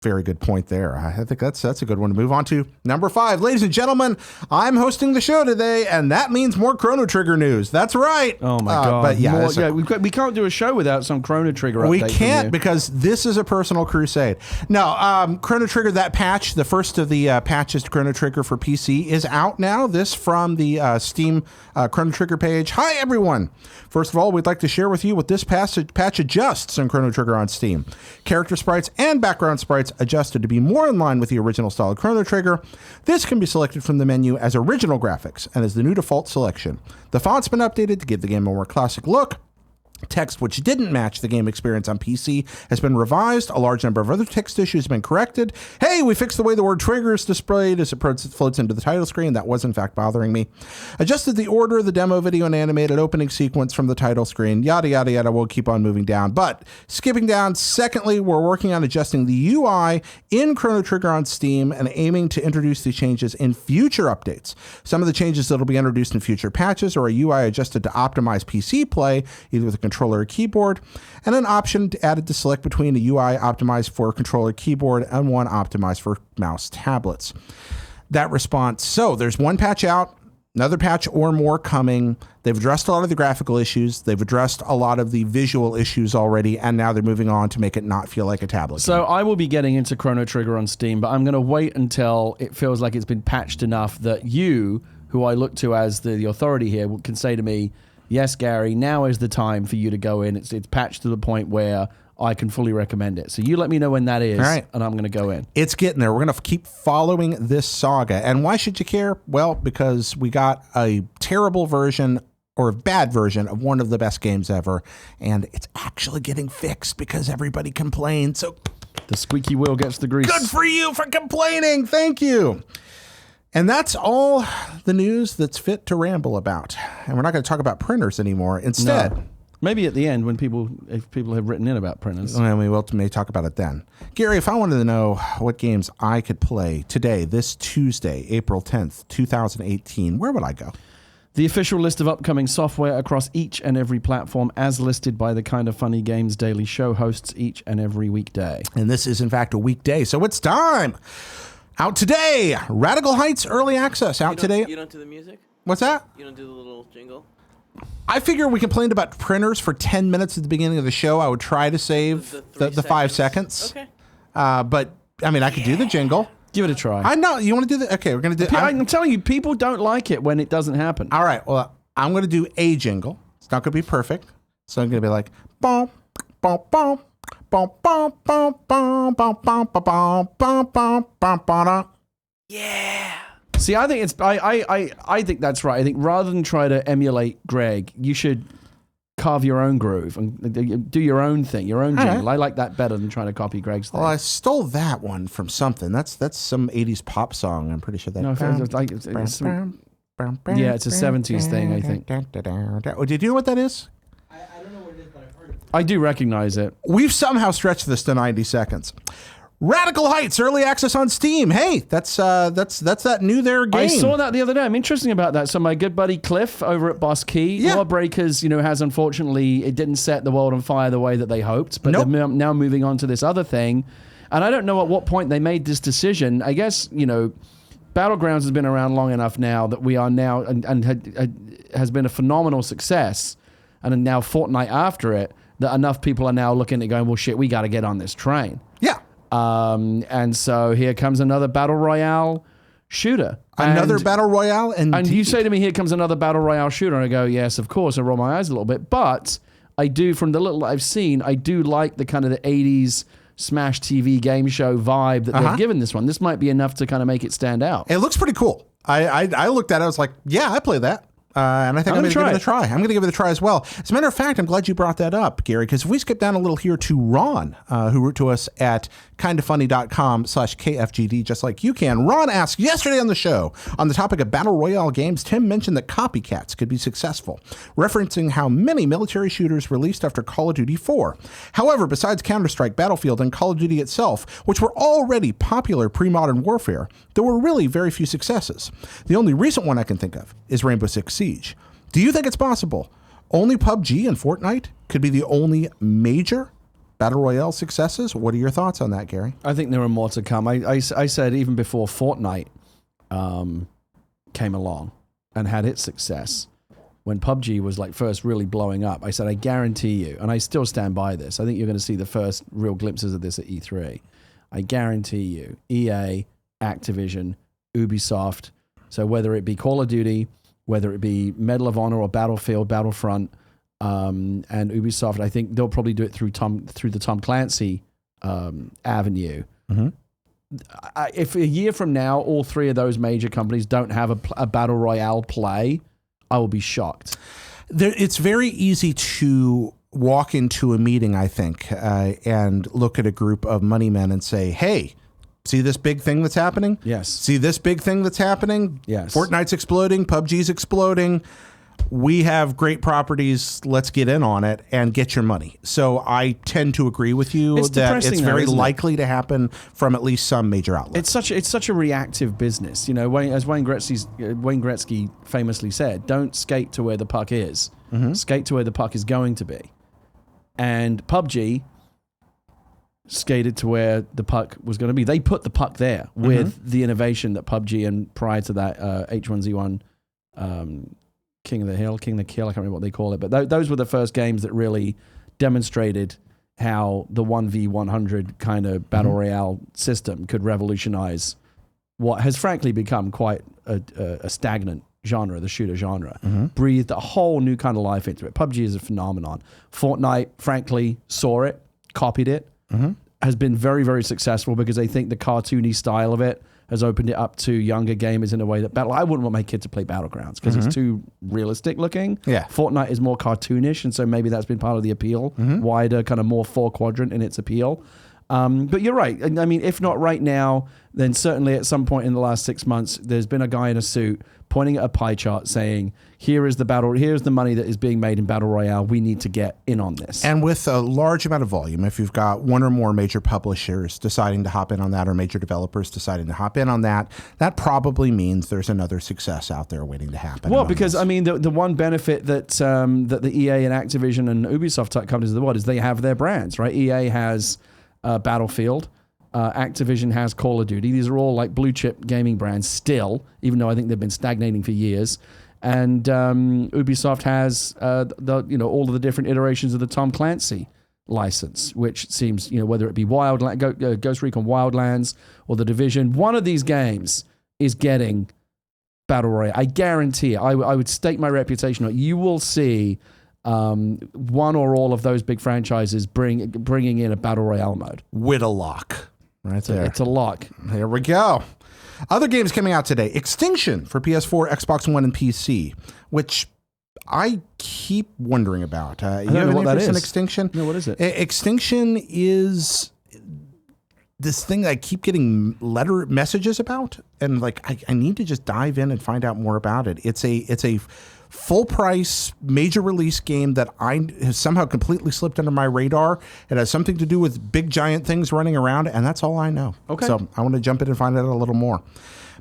very good point there. I think that's a good one to move on to. Number 5, ladies and gentlemen, I'm hosting the show today, and that means more Chrono Trigger news. That's right. Oh my God! But yeah, we can't do a show without some Chrono Trigger update. We can't, because this is a personal crusade. No, Chrono Trigger, that patch, the first of the patches to Chrono Trigger for PC is out now. This from the Steam Chrono Trigger page. Hi everyone. First of all, we'd like to share with you what this patch adjusts on Chrono Trigger on Steam. Character sprites and background sprites adjusted to be more in line with the original style of Chrono Trigger. This can be selected from the menu as original graphics and is the new default selection. The font's been updated to give the game a more classic look. Text which didn't match the game experience on PC has been revised. A large number of other text issues have been corrected. Hey, we fixed the way the word trigger is displayed as it floats into the title screen. That was in fact bothering me. Adjusted the order of the demo video and animated opening sequence from the title screen. Yada, yada, yada. We'll keep on moving down. But skipping down, secondly, we're working on adjusting the UI in Chrono Trigger on Steam and aiming to introduce these changes in future updates. Some of the changes that will be introduced in future patches are a UI adjusted to optimize PC play, either with a controller or keyboard, and an option added to select between a UI optimized for controller keyboard and one optimized for mouse tablets. That response. So there's one patch out, another patch or more coming. They've addressed a lot of the graphical issues. They've addressed a lot of the visual issues already, and now they're moving on to make it not feel like a tablet So game. I will be getting into Chrono Trigger on Steam, but I'm going to wait until it feels like it's been patched enough that you, who I look to as the authority here, can say to me, yes, Gary, now is the time for you to go in. It's patched to the point where I can fully recommend it. So you let me know when that is, right, and I'm going to go in. It's getting there. We're going to keep following this saga. And why should you care? Well, because we got a terrible version or a bad version of one of the best games ever, and it's actually getting fixed because everybody complained. So the squeaky wheel gets the grease. Good for you for complaining. Thank you. And that's all the news that's fit to ramble about. And we're not going to talk about printers anymore. Instead, no. Maybe at the end if people have written in about printers. And we may talk about it then. Gary, if I wanted to know what games I could play today, this Tuesday, April 10th, 2018, where would I go? The official list of upcoming software across each and every platform, as listed by the Kind of Funny Games Daily Show hosts each and every weekday. And this is, in fact, a weekday, so it's time. Out today, Radical Heights Early Access. Out today. You don't do the music? What's that? You don't do the little jingle? I figure we complained about printers for 10 minutes at the beginning of the show. I would try to save the 5 seconds. Okay. But, I mean, I could do the jingle. Give it a try. I know. You want to do the... Okay, we're going to do... I'm telling you, people don't like it when it doesn't happen. All right. Well, I'm going to do a jingle. It's not going to be perfect. So I'm going to be like... Boom, boom, boom, Yeah. See, I think it's I think that's right. I think rather than try to emulate Greg, you should carve your own groove and do your own thing, your own jingle. right. I like that better than trying to copy Greg's thing. Well, I stole that one from something. That's some 80s pop song. I'm pretty sure that. No, it's yeah, it's a 70s thing, I think. Oh, did you know what that is? I don't know what it is, but I've heard it. I do recognize it. We've somehow stretched this to 90 seconds. Radical Heights early access on Steam. Hey, that's that new there game. I saw that the other day. I'm interesting about that. So my good buddy Cliff over at Boss Key, Lawbreakers, has unfortunately, it didn't set the world on fire the way that they hoped, but they're now moving on to this other thing. And I don't know at what point they made this decision. I guess, Battlegrounds has been around long enough now that we are now, and has been a phenomenal success, and now Fortnite after it, that enough people are now looking at going, well, shit, we got to get on this train. Yeah. And so here comes another Battle Royale shooter. Another Battle Royale? And you say to me, here comes another Battle Royale shooter. And I go, yes, of course. I roll my eyes a little bit. But I do, from the little I've seen, I do like the kind of the 80s Smash TV game show vibe that they've given this one. This might be enough to kind of make it stand out. It looks pretty cool. I looked at it. I was like, yeah, I play that. And I think I'm going to give it a try. I'm going to give it a try as well. As a matter of fact, I'm glad you brought that up, Gary, because if we skip down a little here to Ron, who wrote to us at kindafunny.com/KFGD, just like you can. Ron asked, yesterday on the show, on the topic of Battle Royale games, Tim mentioned that copycats could be successful, referencing how many military shooters released after Call of Duty 4. However, besides Counter-Strike, Battlefield, and Call of Duty itself, which were already popular pre-modern warfare, there were really very few successes. The only recent one I can think of is Rainbow Six Siege. Do you think it's possible only PUBG and Fortnite could be the only major Battle Royale successes? What are your thoughts on that, Gary? I think there are more to come. I said even before Fortnite came along and had its success, when PUBG was like first really blowing up, I said, I guarantee you, and I still stand by this, I think you're going to see the first real glimpses of this at E3. I guarantee you, EA, Activision, Ubisoft, so whether it be Call of Duty, whether it be Medal of Honor or Battlefield, Battlefront, and Ubisoft, I think they'll probably do it through the Tom Clancy avenue. Mm-hmm. If a year from now, all three of those major companies don't have a Battle Royale play, I will be shocked. It's very easy to walk into a meeting, I think, and look at a group of money men and say, hey, see this big thing that's happening? Yes. See this big thing that's happening? Yes. Fortnite's exploding. PUBG's exploding. We have great properties. Let's get in on it and get your money. So I tend to agree with you that it's very likely to happen from at least some major outlets. It's such a reactive business. As Wayne Gretzky famously said, don't skate to where the puck is. Mm-hmm. Skate to where the puck is going to be. And PUBG skated to where the puck was going to be. They put the puck there with the innovation that PUBG and prior to that H1Z1 King of the Kill, I can't remember what they call it, but those were the first games that really demonstrated how the 1v100 kind of Battle Royale system could revolutionize what has frankly become quite a stagnant genre, the shooter genre. Breathed a whole new kind of life into it. PUBG is a phenomenon. Fortnite, frankly, saw it, copied it, has been very, very successful because I think the cartoony style of it has opened it up to younger gamers in a way that I wouldn't want my kid to play Battlegrounds because it's too realistic looking. Yeah. Fortnite is more cartoonish, and so maybe that's been part of the appeal. Wider, kind of more 4-quadrant in its appeal. But you're right. I mean, if not right now, then certainly at some point in the last 6 months, there's been a guy in a suit pointing at a pie chart saying, here's the money that is being made in Battle Royale. We need to get in on this. And with a large amount of volume, if you've got one or more major publishers deciding to hop in on that or major developers deciding to hop in on that, that probably means there's another success out there waiting to happen. Well, because, I mean, the one benefit that the EA and Activision and Ubisoft type companies of the world is they have their brands, right? EA has Battlefield. Activision has Call of Duty. These are all like blue chip gaming brands still, even though I think they've been stagnating for years. And Ubisoft has all of the different iterations of the Tom Clancy license, which seems, whether it be Ghost Recon Wildlands or The Division, one of these games is getting Battle Royale. I guarantee it. I would stake my reputation on it. You will see one or all of those big franchises bringing in a Battle Royale mode. With a lock. Right there. It's a lock. There we go. Other games coming out today. Extinction for PS4, Xbox One, and PC, which I keep wondering about. You have know an what that interest in is. Extinction? No, what is it? Extinction is this thing that I keep getting messages about, and like I need to just dive in and find out more about it. It's a full price major release game that has somehow completely slipped under my radar. It has something to do with big giant things running around, and that's all I know. Okay. So I want to jump in and find out a little more.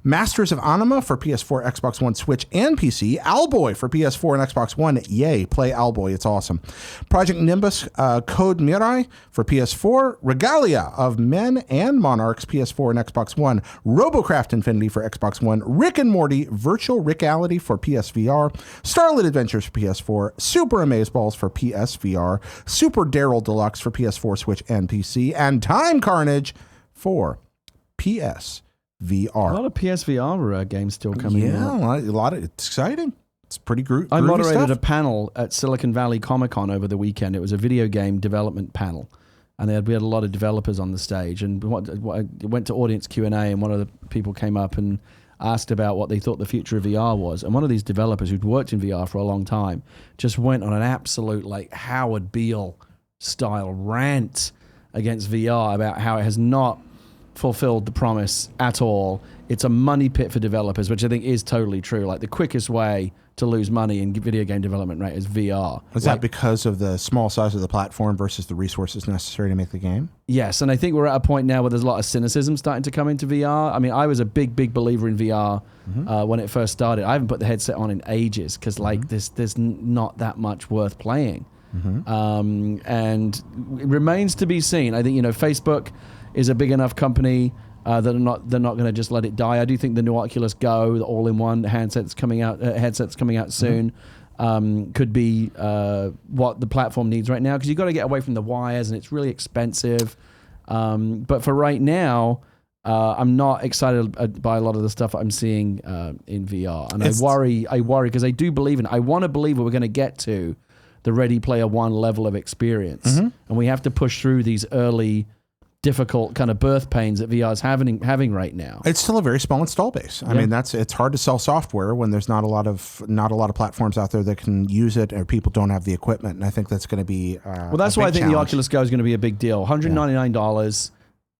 Masters of Anima for PS4, Xbox One, Switch, and PC. Owlboy for PS4 and Xbox One. Yay, play Owlboy. It's awesome. Project Nimbus, Code Mirai for PS4. Regalia of Men and Monarchs, PS4 and Xbox One. Robocraft Infinity for Xbox One. Rick and Morty, Virtual Reality for PSVR. Starlit Adventures for PS4. Super Amazeballs for PSVR. Super Daryl Deluxe for PS4, Switch, and PC. And Time Carnage for PS. VR. A lot of PSVR games still coming out. Yeah, a lot of it's exciting. It's pretty groovy. I moderated stuff. a panel at Silicon Valley Comic-Con over the weekend. It was a video game development panel, and we had a lot of developers on the stage. And I went to audience Q&A, and one of the people came up and asked about what they thought the future of VR was. And one of these developers who'd worked in VR for a long time just went on an absolute like Howard Beale style rant against VR about how it has not fulfilled the promise at all. It's a money pit for developers, which I think is totally true. Like the quickest way to lose money in video game development, right, is VR. Is that because of the small size of the platform versus the resources necessary to make the game? Yes, and I think we're at a point now where there's a lot of cynicism starting to come into VR. I mean, I was a big believer in VR when it first started. I haven't put the headset on in ages because like there's not that much worth playing. And it remains to be seen. I think, Facebook is a big enough company that they're not going to just let it die. I do think the new Oculus Go, the all-in-one headsets coming out soon, could be what the platform needs right now, because you've got to get away from the wires and it's really expensive. But for right now, I'm not excited by a lot of the stuff I'm seeing in VR, and I worry because I do believe I want to believe that we're going to get to the Ready Player One level of experience, and we have to push through these early, difficult kind of birth pains that VR is having right now. It's still a very small install base. I mean, it's hard to sell software when there's not a lot of platforms out there that can use it, or people don't have the equipment. And I think that's going to be well. That's why I think challenge. The Oculus Go is going to be a big deal. $199,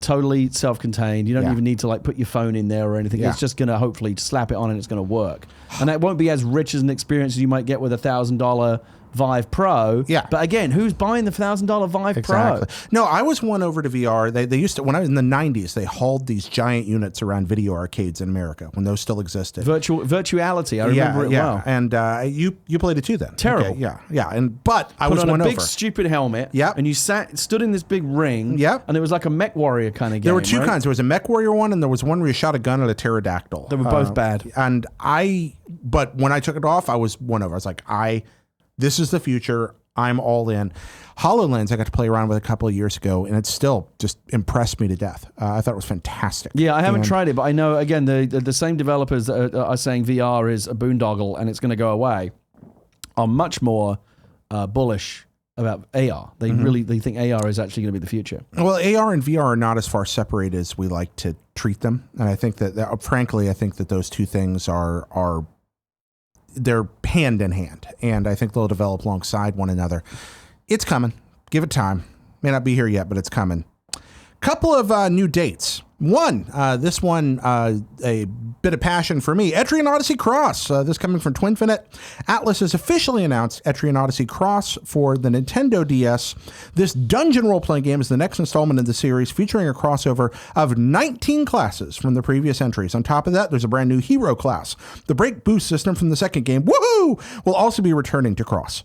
totally self-contained. You don't even need to like put your phone in there or anything. It's just going to hopefully slap it on and it's going to work. And that won't be as rich as an experience as you might get with a $1,000 Vive Pro. Yeah. But again, who's buying the $1,000 Vive Pro? No, I was won over to VR. They used to, when I was in the 90s, they hauled these giant units around video arcades in America when those still existed. Virtuality, I remember it well. And you played it too then. Terrible. Okay, yeah. But I was won won a big over. stupid helmet. Yep. And you stood in this big ring. Yep. And it was like a Mech Warrior kind of game. There were two right? kinds. There was a Mech Warrior one, and there was one where you shot a gun at a pterodactyl. They were both bad. But when I took it off, I was won over. I was like, this is the future. I'm all in. HoloLens, I got to play around with a couple of years ago, and it still just impressed me to death. I thought it was fantastic. Yeah, I haven't tried it, but I know, again, the same developers that are saying VR is a boondoggle and it's going to go away are much more bullish about AR. They think AR is actually going to be the future. Well, AR and VR are not as far separated as we like to treat them. And I think that frankly, I think that those two things are they're hand in hand, and I think they'll develop alongside one another. It's coming. Give it time. May not be here yet, but it's coming. Couple of new dates. This one, a bit of passion for me. Etrian Odyssey Cross. This coming from Twinfinite. Atlas has officially announced Etrian Odyssey Cross for the Nintendo DS. This dungeon role-playing game is the next installment in the series, featuring a crossover of 19 classes from the previous entries. On top of that, there's a brand new hero class. The break boost system from the second game, woohoo, will also be returning to Cross,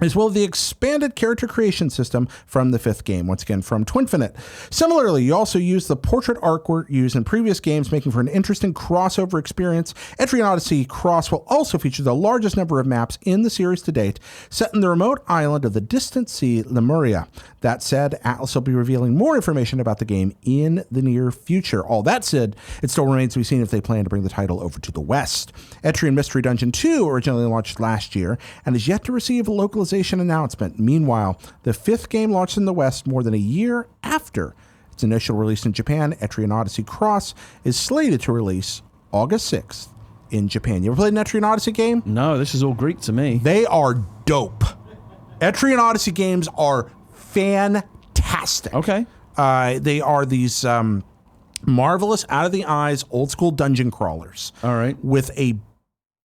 as well as the expanded character creation system from the fifth game, once again from Twinfinite. Similarly, you also use the portrait artwork used in previous games, making for an interesting crossover experience. Etrian Odyssey Cross will also feature the largest number of maps in the series to date, set in the remote island of the distant sea, Lemuria. That said, Atlas will be revealing more information about the game in the near future. All that said, it still remains to be seen if they plan to bring the title over to the West. Etrian Mystery Dungeon 2 originally launched last year and is yet to receive a localization localization announcement. Meanwhile, the 5th game launched in the West more than a year after its initial release in Japan. Etrian Odyssey Cross is slated to release August 6th in Japan. You ever played an Etrian Odyssey game? No, this is all Greek to me. They are dope. Etrian Odyssey games are fantastic. Okay. They are these marvelous, out-of-the-eyes, old-school dungeon crawlers. All right. With a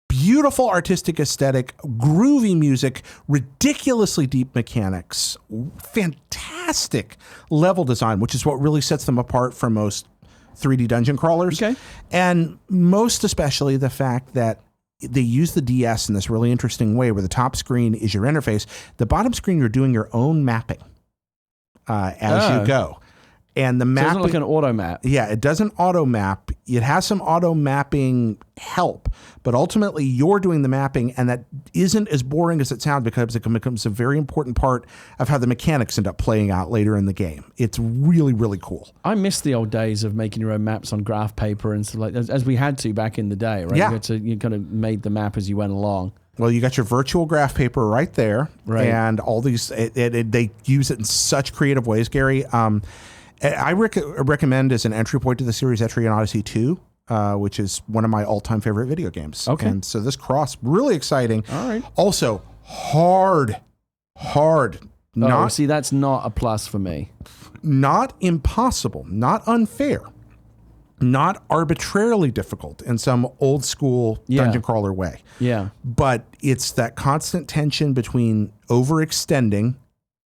beautiful artistic aesthetic, groovy music, ridiculously deep mechanics, fantastic level design, which is what really sets them apart from most 3D dungeon crawlers. Okay. And most especially the fact that they use the DS in this really interesting way where the top screen is your interface. The bottom screen, you're doing your own mapping as you go. And the So mapping, it's not like an auto map. yeah, it doesn't auto map. It has some auto mapping help, but ultimately you're doing the mapping, and that isn't as boring as it sounds because it becomes a very important part of how the mechanics end up playing out later in the game. It's really, really cool. I miss the old days of making your own maps on graph paper and stuff like that, as we had to back in the day, right? Yeah. You kind of made the map as you went along. Well, you got your virtual graph paper right there, Right. and all these, they use it in such creative ways, Gary. I recommend as an entry point to the series Etrian Odyssey 2, which is one of my all-time favorite video games. Okay. And so this cross, really exciting. All right. Also, hard. See, that's not a plus for me. Not impossible, not unfair, not arbitrarily difficult in some old school Yeah. dungeon crawler way. Yeah. But it's that constant tension between overextending.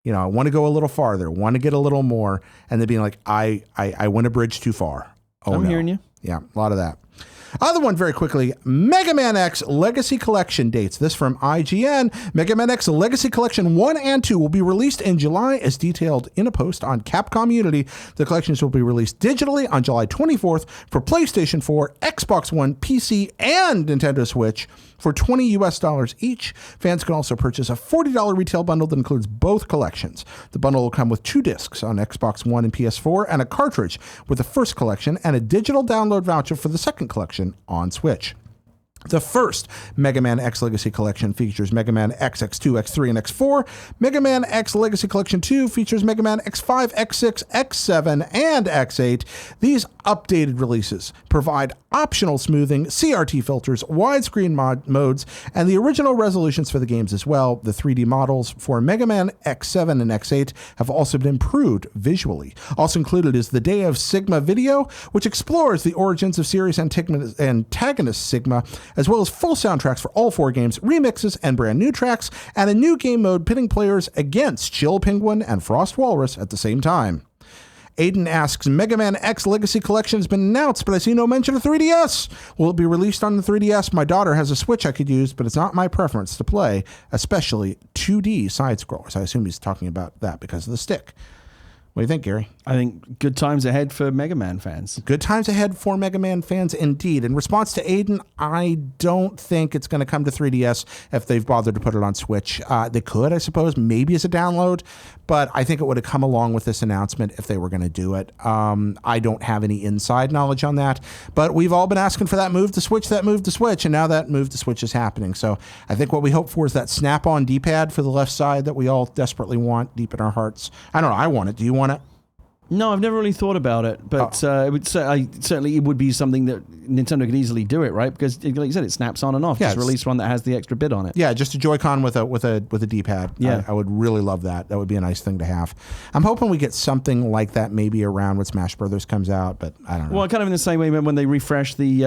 You know, I want to go a little farther, want to get a little more, and then being like, I went a bridge too far. Oh, I'm no. hearing you. Yeah, a lot of that. Other one very quickly, Mega Man X Legacy Collection dates. This from IGN. Mega Man X Legacy Collection 1 and 2 will be released in July as detailed in a post on Capcom Unity. The collections will be released digitally on July 24th for PlayStation 4, Xbox One, PC, and Nintendo Switch for $20 US each. Fans can also purchase a $40 retail bundle that includes both collections. The bundle will come with 2 discs on Xbox One and PS4 and a cartridge with the first collection and a digital download voucher for the second collection on Switch. The first Mega Man X Legacy Collection features Mega Man X, X2, X3, and X4. Mega Man X Legacy Collection 2 features Mega Man X5, X6, X7, and X8. These updated releases provide optional smoothing, CRT filters, widescreen modes, and the original resolutions for the games as well. The 3D models for Mega Man X7 and X8 have also been improved visually. Also included is the Day of Sigma video, which explores the origins of series antagonist Sigma, as well as full soundtracks for all 4 games, remixes, and brand new tracks, and a new game mode pitting players against Chill Penguin and Frost Walrus at the same time. Aiden asks, Mega Man X Legacy Collection has been announced, but I see no mention of 3DS. Will it be released on the 3DS? My daughter has a Switch I could use, but it's not my preference to play, especially 2D side-scrollers. I assume he's talking about that because of the stick. What do you think, Gary? I think good times ahead for Mega Man fans. Good times ahead for Mega Man fans, indeed. In response to Aiden, I don't think it's going to come to 3DS if they've bothered to put it on Switch. They could, I suppose, maybe as a download, but I think it would have come along with this announcement if they were going to do it. I don't have any inside knowledge on that, but we've all been asking for that move to Switch, and now that move to Switch is happening. So I think what we hope for is that snap-on D-pad for the left side that we all desperately want deep in our hearts. I don't know. I want it. Do you want it? No, I've never really thought about it, but it would certainly it would be something that Nintendo could easily do it, right? Because, like you said, it snaps on and off. Yeah, Just release one that has the extra bit on it. Yeah, just a Joy-Con with a D-pad. Yeah. I would really love that. That would be a nice thing to have. I'm hoping we get something like that maybe around when Smash Brothers comes out, but I don't know. Well, kind of in the same way when they refresh the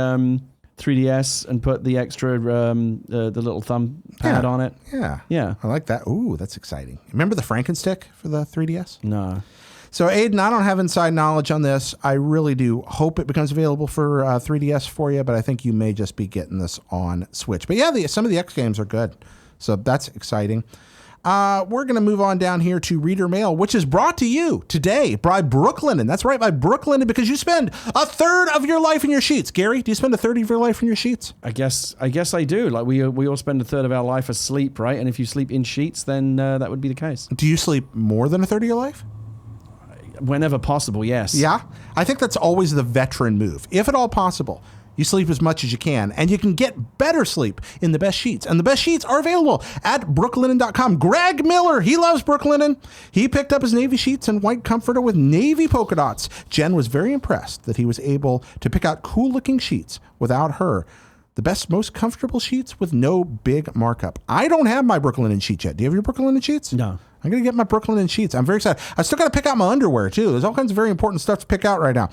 3DS and put the extra the little thumb pad on it. Yeah. Yeah. I like that. Ooh, that's exciting. Remember the Frankenstick for the 3DS? No. So, Aiden, I don't have inside knowledge on this. I really do hope it becomes available for 3DS for you, but I think you may just be getting this on Switch. But yeah, some of the X games are good. So that's exciting. We're going to move on down here to Reader Mail, which is brought to you today by Brooklinen. That's right, by Brooklinen, because you spend a third of your life in your sheets. Gary, do you spend a third of your life in your sheets? I guess I do. Like we all spend a third of our life asleep, right? And if you sleep in sheets, then that would be the case. Do you sleep more than a third of your life? Whenever possible, yes. Yeah. I think that's always the veteran move. If at all possible, you sleep as much as you can, and you can get better sleep in the best sheets. And the best sheets are available at brooklinen.com. Greg Miller, he loves Brooklinen. He picked up his navy sheets and white comforter with navy polka dots. Jen was very impressed that he was able to pick out cool-looking sheets without her. The best, most comfortable sheets with no big markup. I don't have my Brooklinen sheet yet. Do you have your Brooklinen sheets? No. I'm going to get my Brooklinen sheets. I'm very excited. I still got to pick out my underwear, too. There's all kinds of very important stuff to pick out right now.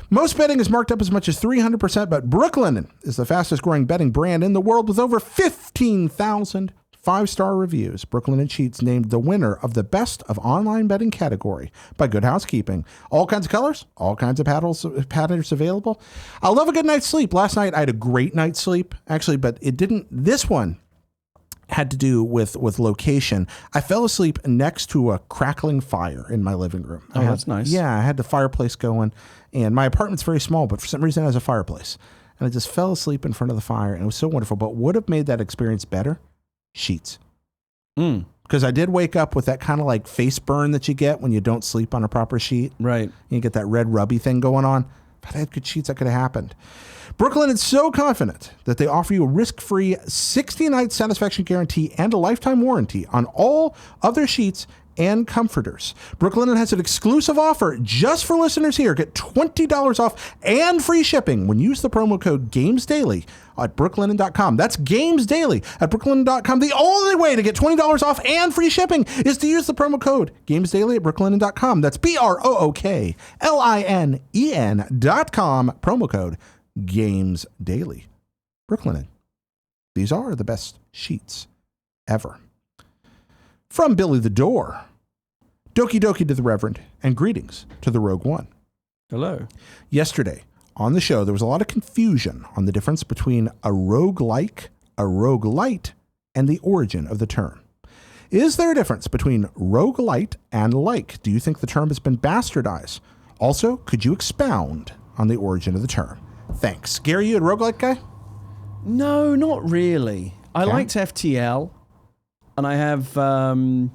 Most bedding is marked up as much as 300%, but Brooklinen is the fastest growing bedding brand in the world with over 15,000 5-star reviews. Brooklinen Sheets named the winner of the best of online bedding category by Good Housekeeping. All kinds of colors, all kinds of patterns available. I love a good night's sleep. Last night I had a great night's sleep, actually, but it didn't. This one had to do with location. I fell asleep next to a crackling fire in my living room. Oh, that's nice. Yeah, I had the fireplace going, and my apartment's very small, but for some reason it has a fireplace. And I just fell asleep in front of the fire, and it was so wonderful. But what would have made that experience better? Sheets. Because I did wake up with that kind of like face burn that you get when you don't sleep on a proper sheet. Right. You get that red rubby thing going on. If I had good sheets, that could have happened. Brooklyn is so confident that they offer you a risk-free 60-night satisfaction guarantee and a lifetime warranty on all of their sheets and comforters. Brooklyn has an exclusive offer just for listeners here. Get $20 off and free shipping when you use the promo code GamesDaily at brooklinen.com. That's GamesDaily at brooklinen.com. The only way to get $20 off and free shipping is to use the promo code GamesDaily at brooklinen.com. That's BROOKLINEN.com. Promo code GamesDaily. Brooklinen. These are the best sheets ever. From Billythedoor, Doki Doki to the Reverend, and greetings to the Rogue One. Hello. Yesterday on the show, there was a lot of confusion on the difference between a roguelike, a roguelite, and the origin of the term. Is there a difference between roguelite and like? Do you think the term has been bastardized? Also, could you expound on the origin of the term? Thanks. Gary, you a roguelike guy? No, not really. I liked FTL. And I have, I'm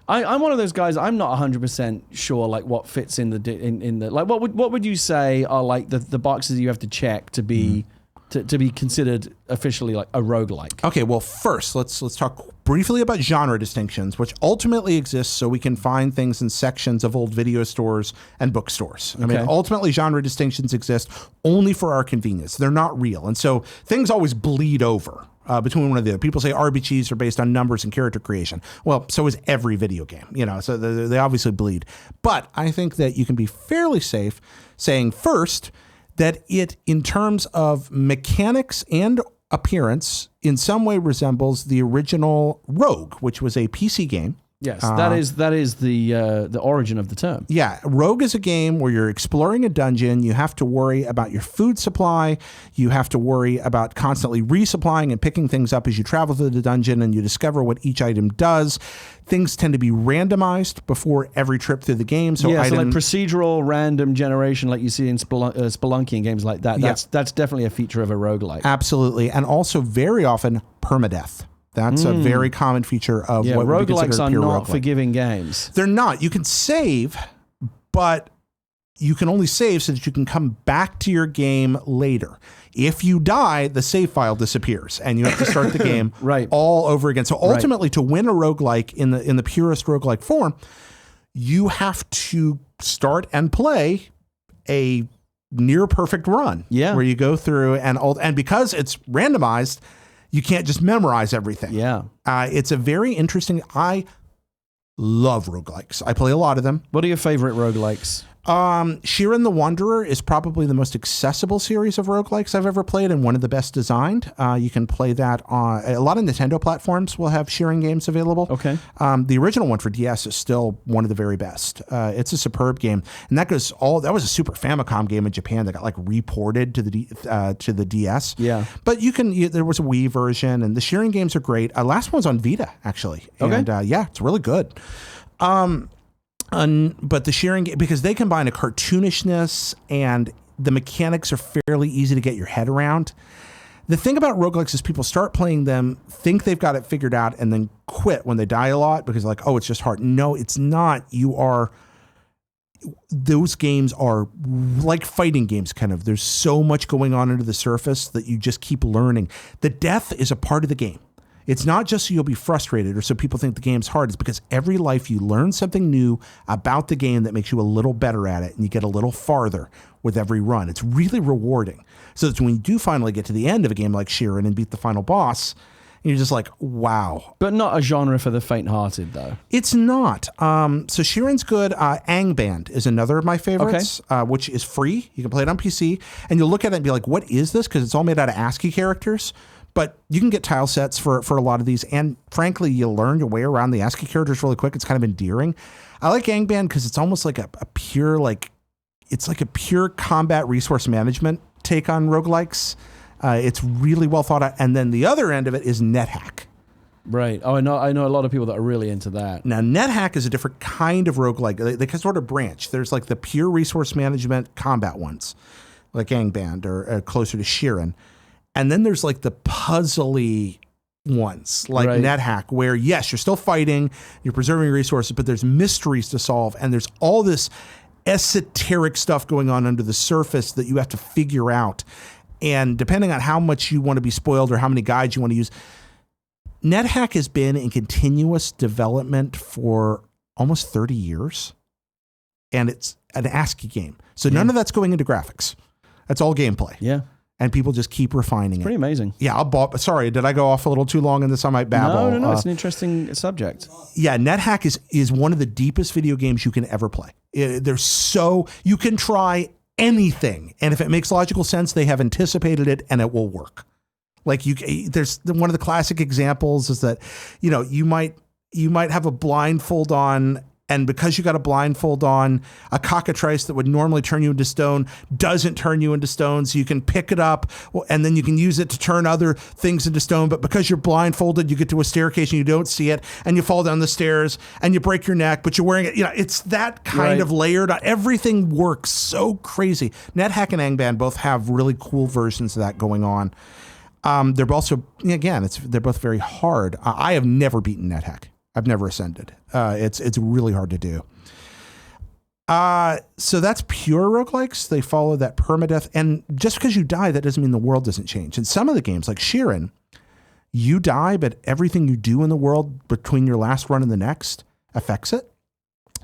one of those guys. I'm not 100% sure like what fits in the like what would you say are like the boxes you have to check to be to be considered officially like a roguelike? Okay, well first let's talk briefly about genre distinctions, which ultimately exist so we can find things in sections of old video stores and bookstores. I mean, ultimately genre distinctions exist only for our convenience. They're not real, and so things always bleed over. Between one or the other. People say RPGs are based on numbers and character creation. Well, so is every video game, so they obviously bleed. But I think that you can be fairly safe saying first that it, in terms of mechanics and appearance, in some way resembles the original Rogue, which was a PC game. Yes, that is the origin of the term. Yeah, Rogue is a game where you're exploring a dungeon. You have to worry about your food supply. You have to worry about constantly resupplying and picking things up as you travel through the dungeon, and you discover what each item does. Things tend to be randomized before every trip through the game. So like procedural random generation like you see in Spelunky and games like that. That's definitely a feature of a roguelike. Absolutely, and also very often permadeath. That's a very common feature of what would be considered pure roguelike. Roguelikes are not forgiving games. They're not. You can save, but you can only save so that you can come back to your game later. If you die, the save file disappears, and you have to start the game all over again. So ultimately, to win a roguelike in the purest roguelike form, you have to start and play a near perfect run. Yeah. Where you go through and because it's randomized, you can't just memorize everything. Yeah. It's a very interesting. I love roguelikes. I play a lot of them. What are your favorite roguelikes? Shiren the Wanderer is probably the most accessible series of roguelikes I've ever played and one of the best designed. You can play that on a lot of Nintendo platforms will have Shiren games available. Okay. The original one for DS is still one of the very best. It's a superb game, and that was a Super Famicom game in Japan that got like reported to the DS. Yeah. But there was a Wii version, and the Shiren games are great. Last one's on Vita actually. Okay. And it's really good. But the Shiren game, because they combine a cartoonishness and the mechanics are fairly easy to get your head around. The thing about roguelikes is people start playing them, think they've got it figured out, and then quit when they die a lot because like, oh, it's just hard. No, it's not. those games are like fighting games, kind of. There's so much going on under the surface that you just keep learning. The death is a part of the game. It's not just so you'll be frustrated or so people think the game's hard. It's because every life you learn something new about the game that makes you a little better at it, and you get a little farther with every run. It's really rewarding. So that when you do finally get to the end of a game like Sheeran and beat the final boss, you're just like, wow. But not a genre for the faint-hearted, though. It's not. So Sheeran's good. Angband is another of my favorites, which is free. You can play it on PC. And you'll look at it and be like, what is this? Because it's all made out of ASCII characters. But you can get tile sets for a lot of these. And frankly, you learn your way around the ASCII characters really quick. It's kind of endearing. I like Angband because it's almost like a pure, it's like a pure combat resource management take on roguelikes. It's really well thought out. And then the other end of it is NetHack. Right. Oh, I know a lot of people that are really into that. Now, NetHack is a different kind of roguelike. They can sort of branch. There's like the pure resource management combat ones, like Angband or closer to Sheeran. And then there's like the puzzly ones, like NetHack, where yes, you're still fighting, you're preserving resources, but there's mysteries to solve. And there's all this esoteric stuff going on under the surface that you have to figure out. And depending on how much you want to be spoiled or how many guides you want to use, NetHack has been in continuous development for almost 30 years. And it's an ASCII game. So none of that's going into graphics. That's all gameplay. Yeah. And people just keep refining it. Pretty amazing. Yeah, sorry, did I go off a little too long in this? I might babble. No, it's an interesting subject. Yeah, NetHack is one of the deepest video games you can ever play. You can try anything, and if it makes logical sense, they have anticipated it and it will work. Like there's one of the classic examples is that, you might have a blindfold on, and because you got a blindfold on, a cockatrice that would normally turn you into stone doesn't turn you into stone. So you can pick it up and then you can use it to turn other things into stone. But because you're blindfolded, you get to a staircase and you don't see it and you fall down the stairs and you break your neck, but you're wearing it. It's that kind of layered. Everything works so crazy. NetHack and Angband both have really cool versions of that going on. They're also, again, they're both very hard. I have never beaten NetHack. I've never ascended. It's really hard to do. So that's pure roguelikes. They follow that permadeath. And just because you die, that doesn't mean the world doesn't change. In some of the games, like Sheeran, you die, but everything you do in the world between your last run and the next affects it.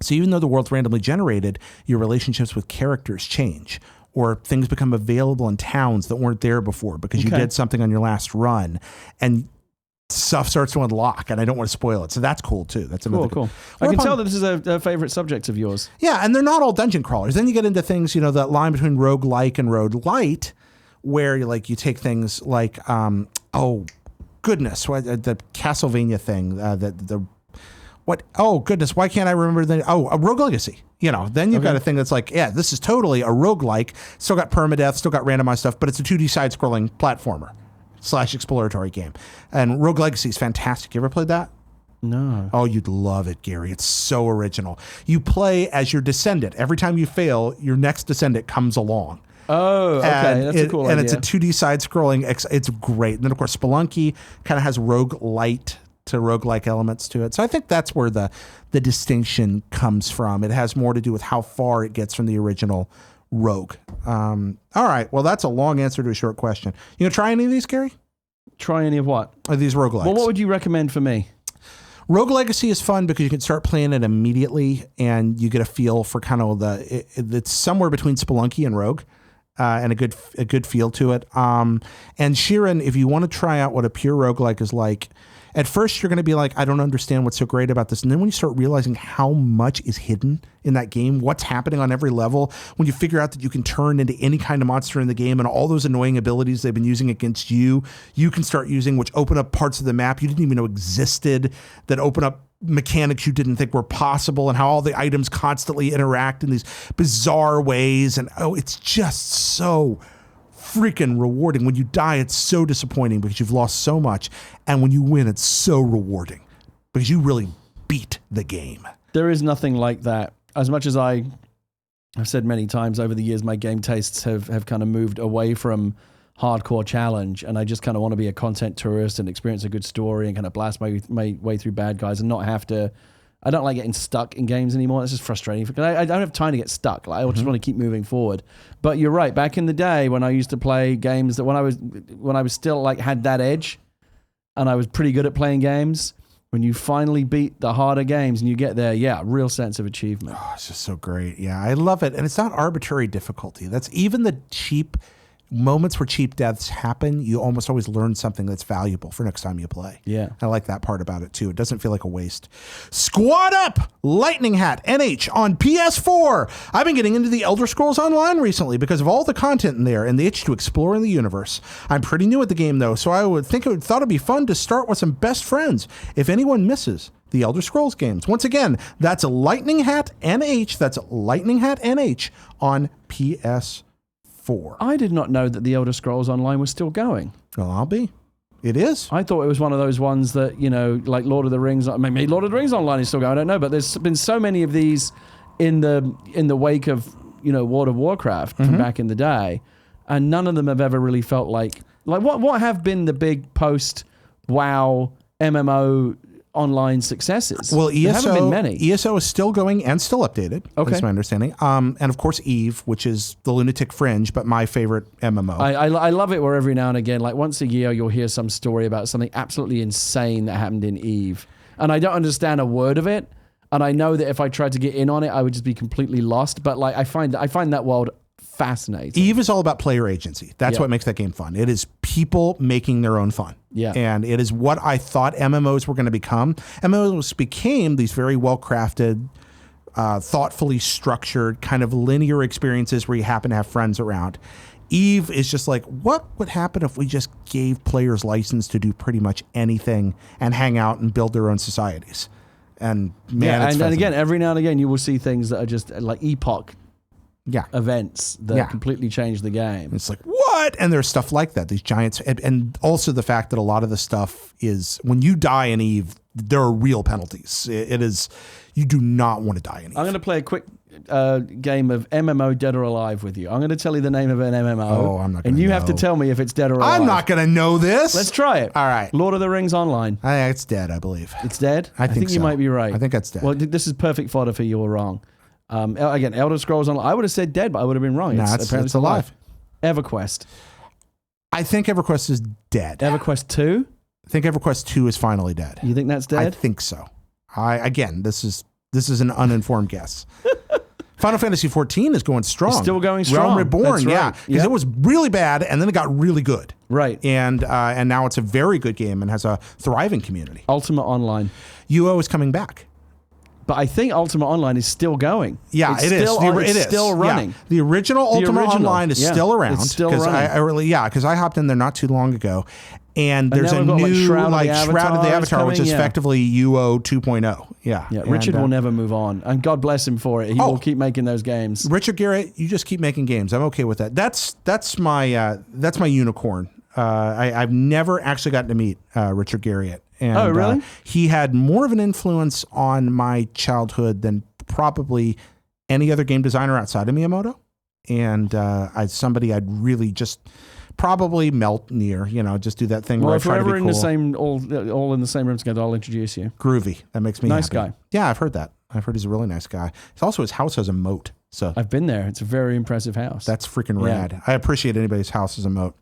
So even though the world's randomly generated, your relationships with characters change, or things become available in towns that weren't there before because you did something on your last run. And stuff starts to unlock, and I don't want to spoil it. So that's cool too. That's another cool. I can tell that this is a favorite subject of yours. Yeah, and they're not all dungeon crawlers. Then you get into things, that line between roguelike and roguelite, where you take things like, the Castlevania thing, why can't I remember a Rogue Legacy? Then you've got a thing that's like, yeah, this is totally a roguelike, still got permadeath, still got randomized stuff, but it's a 2D side-scrolling platformer / exploratory game. And Rogue Legacy is fantastic. You ever played that? No. Oh, you'd love it, Gary. It's so original. You play as your descendant. Every time you fail, your next descendant comes along. Oh, okay. That's a cool idea. And it's a 2D side-scrolling. It's great. And then, of course, Spelunky kind of has roguelite to roguelike elements to it. So I think that's where the distinction comes from. It has more to do with how far it gets from the original Rogue. All right. Well, that's a long answer to a short question. You gonna try any of these, Gary? Try any of what? These roguelikes. Well, what would you recommend for me? Rogue Legacy is fun because you can start playing it immediately and you get a feel for kind of it's somewhere between Spelunky and Rogue. And a good feel to it. And Sheeran, if you want to try out what a pure roguelike is like, at first you're going to be like, I don't understand what's so great about this. And then when you start realizing how much is hidden in that game, what's happening on every level, when you figure out that you can turn into any kind of monster in the game and all those annoying abilities they've been using against you, you can start using, which open up parts of the map you didn't even know existed, that open up mechanics you didn't think were possible, and how all the items constantly interact in these bizarre ways. And it's just so freaking rewarding. When you die, it's so disappointing because you've lost so much. And when you win, it's so rewarding because you really beat the game. There is nothing like that. As much as I've said many times over the years, my game tastes have kind of moved away from hardcore challenge, and I just kind of want to be a content tourist and experience a good story and kind of blast my way through bad guys and not have to I don't like getting stuck in games anymore. It's just frustrating because I don't have time to get stuck. Like, I just want to keep moving forward. But you're right. Back in the day when I used to play games that when I was still like had that edge, and I was pretty good at playing games. When you finally beat the harder games and you get there, yeah, real sense of achievement. Oh, it's just so great. Yeah, I love it. And it's not arbitrary difficulty. That's even the cheap moments where cheap deaths happen. You almost always learn something that's valuable for next time you play. Yeah. I like that part about it too. It doesn't feel like a waste. Squad up! LightningHatNH on PS4. I've been getting into the Elder Scrolls Online recently because of all the content in there and the itch to explore in the universe. I'm pretty new at the game though, so I thought it'd be fun to start with some best friends if anyone misses the Elder Scrolls games. Once again, that's LightningHatNH. That's LightningHatNH on PS4. I did not know that the Elder Scrolls Online was still going. Well, I'll be. It is. I thought it was one of those ones that, you know, like Lord of the Rings. Maybe Lord of the Rings Online is still going. I don't know, but there's been so many of these in the wake of, you know, World of Warcraft from back in the day, and none of them have ever really felt like what have been the big post WoW MMO online successes. Well, there haven't been many. ESO is still going and still updated. Okay. That's my understanding. And of course, Eve, which is the Lunatic Fringe, but my favorite MMO. I love it where every now and again, like once a year, you'll hear some story about something absolutely insane that happened in Eve. And I don't understand a word of it. And I know that if I tried to get in on it, I would just be completely lost. But like I find that world fascinating. Eve is all about player agency. That's what makes that game fun. It is people making their own fun. Yeah. And it is what I thought MMOs were going to become. MMOs became these very well-crafted, thoughtfully structured, kind of linear experiences where you happen to have friends around. Eve is just like, what would happen if we just gave players license to do pretty much anything and hang out and build their own societies? And man, it's and again, every now and again, you will see things that are just like epoch events that completely change the game. It's like, what? And there's stuff like that, these giants. And also the fact that a lot of the stuff is, when you die in Eve, there are real penalties. It is, you do not want to die in Eve. I'm going to play a quick game of MMO Dead or Alive with you. I'm going to tell you the name of an MMO. Oh, I'm not going to And you have to tell me if it's dead or alive. I'm not going to know this. Let's try it. All right. Lord of the Rings Online. It's dead, I believe. It's dead? I think so. You might be right. I think that's dead. Well, this is perfect fodder for you or wrong. Again, Elder Scrolls Online. I would have said dead, but I would have been wrong. No, it's alive. EverQuest. I think EverQuest is dead. EverQuest 2? I think EverQuest 2 is finally dead. You think that's dead? I think so. Again, this is an uninformed guess. Final Fantasy 14 is going strong. It's still going strong. Realm Reborn, That's right. because it was really bad and then it got really good. Right. And now it's a very good game and has a thriving community. Ultimate Online. UO is coming back. But I think Ultimate Online is still going. Yeah, it's it is. It's still running. Yeah. The original Ultimate Online is still around. It's still running. Because I hopped in there not too long ago. And there's a new Shroud Shroud of the Avatar, which is effectively UO 2.0. Yeah. Richard will never move on. And God bless him for it. He will keep making those games. Richard Garrett, you just keep making games. I'm okay with that. That's my unicorn. I've never actually gotten to meet Richard Garriott. And, really? He had more of an influence on my childhood than probably any other game designer outside of Miyamoto. And somebody I'd really just probably melt near, just do that thing. Well, where if I try we're to ever be in cool. the same, all in the same room together, I'll introduce you. Groovy. That makes me nice happy. guy. Yeah, I've heard that. I've heard he's a really nice guy. His house has a moat. So I've been there. It's a very impressive house. That's freaking rad. I appreciate anybody's house as a moat.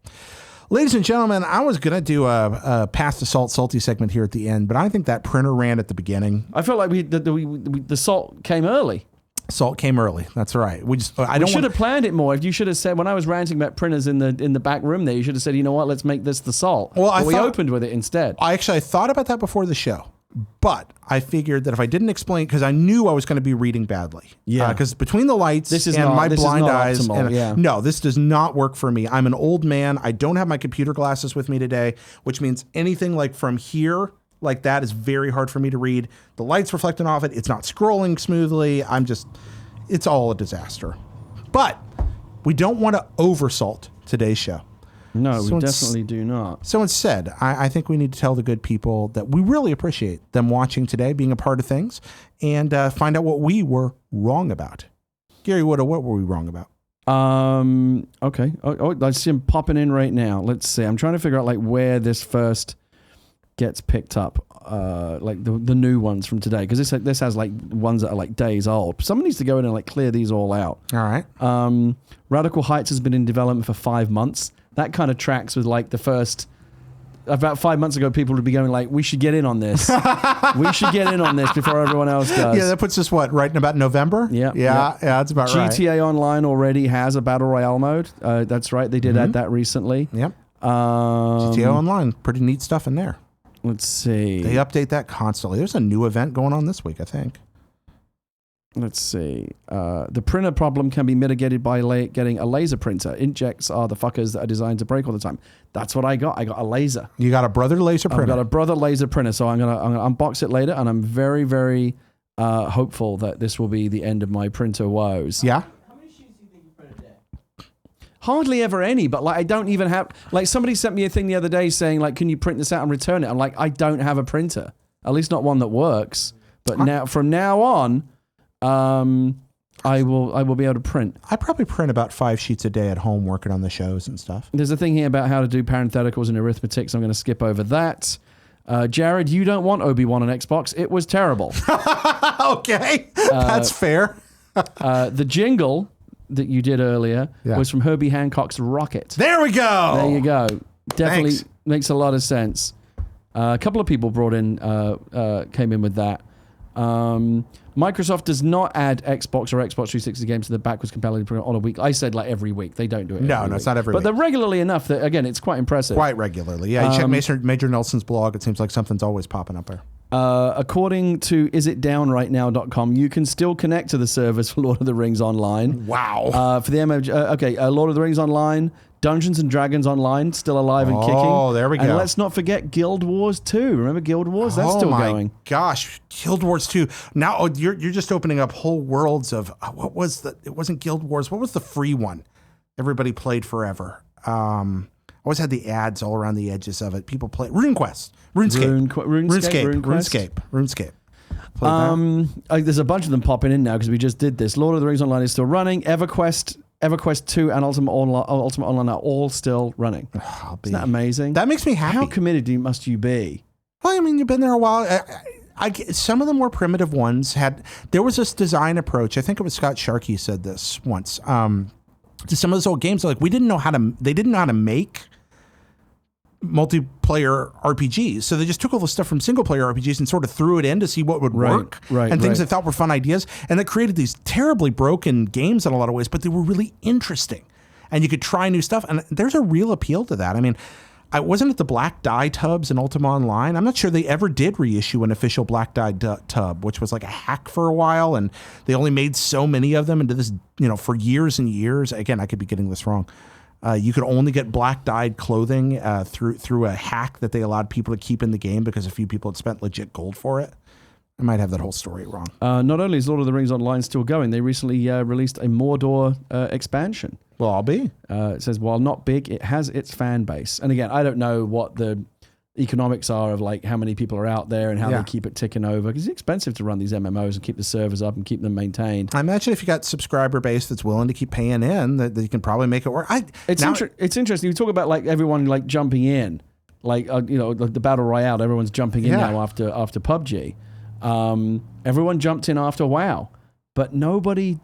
Ladies and gentlemen, I was going to do a Pass the Salt Salty segment here at the end, but I think that printer ran at the beginning. I felt like the salt came early. Salt came early. That's right. We should have planned it more. You should have said, when I was ranting about printers in the back room there, you should have said, you know what, let's make this the salt. Well, we opened with it instead. I thought about that before the show, but I figured that if I didn't explain, because I knew I was going to be reading badly. Yeah. Because between the lights my blind eyes. No, this does not work for me. I'm an old man. I don't have my computer glasses with me today, which means anything like from here, like that, is very hard for me to read. The light's reflecting off it. It's not scrolling smoothly. It's all a disaster. But we don't want to oversalt today's show. No, we definitely do not. So instead, I think we need to tell the good people that we really appreciate them watching today, being a part of things, and find out what we were wrong about. Gary Wood, what were we wrong about? Okay. I see him popping in right now. Let's see. I'm trying to figure out where this first gets picked up, like the new ones from today, because this has like ones that are like days old. Someone needs to go in and like clear these all out. All right. Radical Heights has been in development for 5 months. That kind of tracks with like the first. About 5 months ago, people would be going like, "We should get in on this. We should get in on this before everyone else does." Yeah, that puts us right in about November. Yeah, yeah, that's about right. GTA Online already has a Battle Royale mode. That's right, they did add that recently. Yep. GTA Online, pretty neat stuff in there. Let's see. They update that constantly. There's a new event going on this week, I think. Let's see. The printer problem can be mitigated by getting a laser printer. Inkjets are the fuckers that are designed to break all the time. That's what I got. I got a laser. You got a Brother laser printer. I've got a Brother laser printer, so I'm gonna unbox it later, and I'm very, very hopeful that this will be the end of my printer woes. Yeah. How many sheets do you think you print a day? Hardly ever any, but like I don't even have. Like somebody sent me a thing the other day saying like, "Can you print this out and return it?" I'm like, I don't have a printer, at least not one that works. But from now on. I will be able to print. I probably print about 5 sheets a day at home working on the shows and stuff. There's a thing here about how to do parentheticals and arithmetic, so I'm going to skip over that. Jared, you don't want Obi-Wan on Xbox. It was terrible. Okay, that's fair. The jingle that you did earlier was from Herbie Hancock's Rocket. There we go. There you go. Definitely Thanks. makes a lot of sense. A couple of people came in with that. Microsoft does not add Xbox or Xbox 360 games to the backwards compatibility program on a week. I said like every week. They don't do it. No, week. it's not every week. week. But they're regularly enough that, again, it's quite impressive. Quite regularly. Yeah, you check Major Nelson's blog. It seems like something's always popping up there. According to isitdownrightnow.com, you can still connect to the servers for Lord of the Rings Online. Wow. For the MMO, Lord of the Rings Online, Dungeons and Dragons Online, still alive and kicking. Oh, there we go. And let's not forget Guild Wars 2. Remember Guild Wars? That's still going. Gosh, Guild Wars 2. Now you're just opening up whole worlds of what was it wasn't Guild Wars. What was the free one? Everybody played forever. Always had the ads all around the edges of it. People play RuneQuest, RuneScape. There's a bunch of them popping in now because we just did this. Lord of the Rings Online is still running. EverQuest 2 and Ultimate Online are all still running. Isn't that amazing? That makes me happy. How committed must you be? Well, I mean, you've been there a while. Some of the more primitive ones there was this design approach. I think it was Scott Sharkey said this once. To some of those old games, like they didn't know how to make multiplayer RPGs. So they just took all the stuff from single player RPGs and sort of threw it in to see what would work and things they thought were fun ideas. And that created these terribly broken games in a lot of ways, but they were really interesting and you could try new stuff. And there's a real appeal to that. I mean, I wasn't at the Black Die tubs in Ultima Online. I'm not sure they ever did reissue an official Black Die tub, which was like a hack for a while. And they only made so many of them into this, for years and years. Again, I could be getting this wrong. You could only get black dyed clothing through a hack that they allowed people to keep in the game because a few people had spent legit gold for it. I might have that whole story wrong. Not only is Lord of the Rings Online still going, they recently released a Mordor expansion. Well, I'll be. It says, while not big, it has its fan base. And again, I don't know what the economics are of like how many people are out there and how they keep it ticking over, because it's expensive to run these MMOs and keep the servers up and keep them maintained. I imagine if you got subscriber base that's willing to keep paying in, that you can probably make it work. It's interesting. You talk about like everyone like jumping in, like the Battle Royale. Everyone's jumping in now after PUBG. Everyone jumped in after WoW, but nobody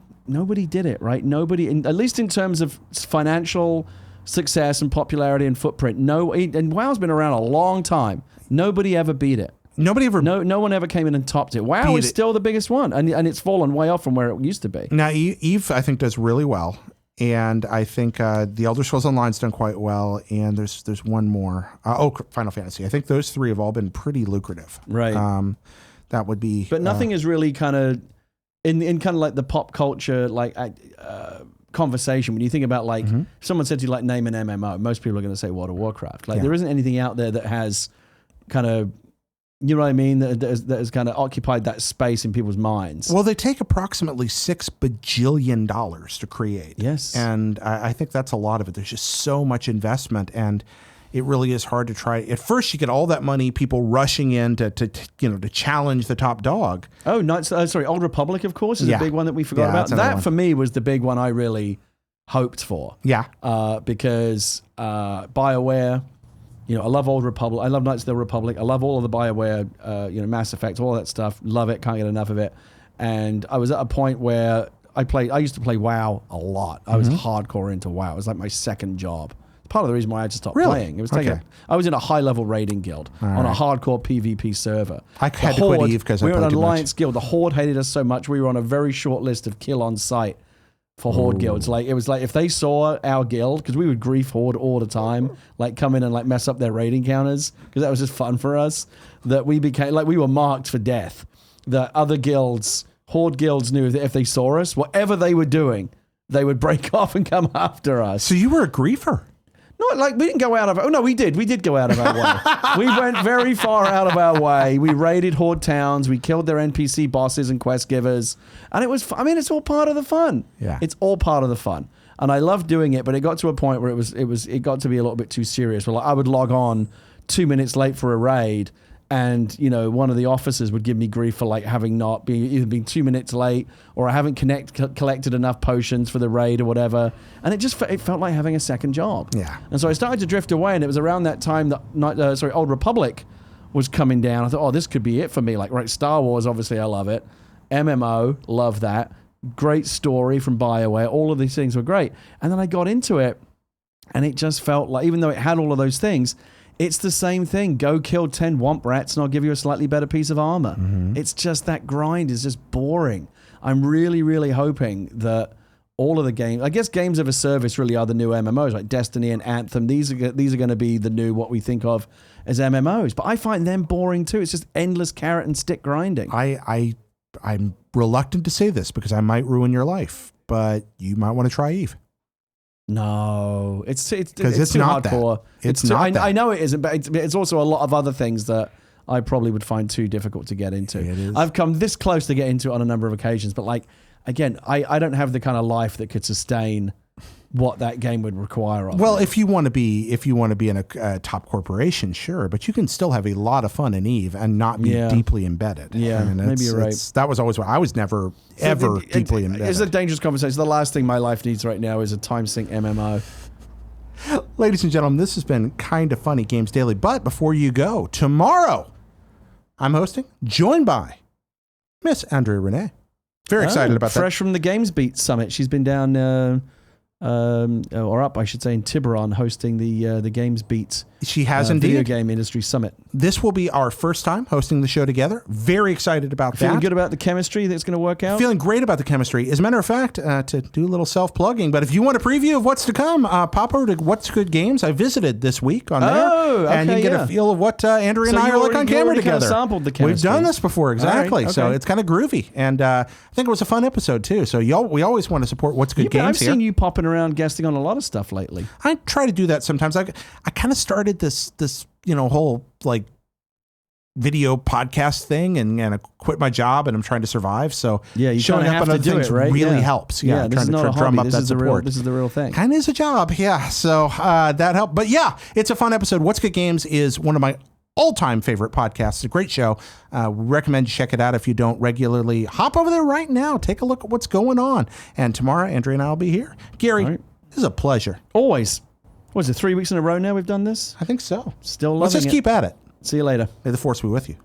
did it, right? Nobody, at least in terms of financial success and popularity and footprint. And WoW's been around a long time. Nobody ever beat it. No one ever came in and topped it. WoW is still the biggest one, and it's fallen way off from where it used to be. Now, Eve, I think, does really well, and I think the Elder Scrolls Online's done quite well, and there's one more. Final Fantasy. I think those three have all been pretty lucrative. Right. That would be. But nothing is really kind of in kind of like the pop culture conversation. When you think about like someone said to you like name an MMO, most people are going to say World of Warcraft. Like there isn't anything out there that has kind of, you know what I mean, that has kind of occupied that space in people's minds. Well, they take approximately $6 bajillion to create. Yes. And I think that's a lot of it. There's just so much investment, and it really is hard to try. At first, you get all that money, people rushing in to challenge the top dog. Oh, Old Republic, of course, is a big one that we forgot about. That for me was the big one I really hoped for. Yeah. Because BioWare, You know, I love Old Republic. I love Knights of the Republic. I love all of the BioWare, you know, Mass Effect, all that stuff. Love it. Can't get enough of it. And I was at a point where I used to play WoW a lot. I was hardcore into WoW. It was like my second job. Part of the reason why I had to stop playing. It was I was in a high-level raiding guild on a hardcore PvP server. I had to quit EVE because I played we were an too alliance much. guild. The Horde hated us so much we were on a very short list of kill on sight for Horde guilds. Like it was like if they saw our guild, because we would grief Horde all the time, like come in and like mess up their raiding counters because that was just fun for us. That we became like we were marked for death. That other guilds, Horde guilds, knew that if they saw us, whatever they were doing, they would break off and come after us. So you were a griefer. No, like we didn't go out of. Oh no, we did. We did go out of our way. We went very far out of our way. We raided Horde towns. We killed their NPC bosses and quest givers, and it was. I mean, it's all part of the fun. Yeah, it's all part of the fun, and I loved doing it. But it got to a point where it got to be a little bit too serious. Well, like, I would log on 2 minutes late for a raid. And, you know, one of the officers would give me grief for like having not been either been 2 minutes late or I haven't collected enough potions for the raid or whatever. And it felt like having a second job. Yeah. And so I started to drift away. And it was around that time that Old Republic was coming down. I thought, oh, this could be it for me. Like, right, Star Wars, obviously, I love it. MMO, love that. Great story from BioWare. All of these things were great. And then I got into it and it just felt like, even though it had all of those things, it's the same thing. Go kill 10 womp rats and I'll give you a slightly better piece of armor. It's just that grind is just boring. I'm really, really hoping that all of the games, I guess games of a service really are the new MMOs, like Destiny and Anthem. These are going to be the new, what we think of as MMOs. But I find them boring too. It's just endless carrot and stick grinding. I'm reluctant to say this because I might ruin your life, but you might want to try EVE. No, it's too not hardcore. That. It's not that. I know it isn't, but it's also a lot of other things that I probably would find too difficult to get into. It is. I've come this close to get into it on a number of occasions, but like again, I don't have the kind of life that could sustain what that game would require of Well, me. if you want to be in a top corporation, sure, but you can still have a lot of fun in EVE and not be deeply embedded. Yeah, I mean, maybe you're right. That was always what I was never ever deeply embedded. It's a dangerous conversation. The last thing my life needs right now is a time sink MMO. Ladies and gentlemen, this has been Kind of Funny Games Daily. But before you go, tomorrow I'm hosting, joined by Miss Andrea Renee. Very excited about that. Fresh from the Games Beat Summit. She's been down or up, I should say, in Tiburon, hosting the Games Beat. She has indeed. Video Game Industry Summit. This will be our first time hosting the show together. Very excited about that. Feeling good about the chemistry that's going to work out? Feeling great about the chemistry. As a matter of fact, to do a little self-plugging, but if you want a preview of what's to come, pop over to What's Good Games. I visited this week on there. Oh, okay, and you can get a feel of what Andrea and I are like on camera together. Sampled the chemistry. We've done this before, exactly. Right, okay. So it's kind of groovy. And I think it was a fun episode, too. So we always want to support What's Good Games I've here. seen you popping around guesting on a lot of stuff lately. I try to do that sometimes. I kind of started this whole like video podcast thing and I quit my job and I'm trying to survive. So yeah, you showing up on other things really helps. Yeah, trying to drum up that support. This is the real thing. Kind of is a job. Yeah. So that helped. But yeah, it's a fun episode. What's Good Games is one of my all-time favorite podcasts. It's a great show. Recommend you check it out if you don't regularly. Hop over there right now. Take a look at what's going on. And tomorrow, Andrea and I will be here. Gary, this is a pleasure. Always. What is it, 3 weeks in a row now we've done this? I think so. Still loving it. Let's just keep at it. See you later. May the force be with you.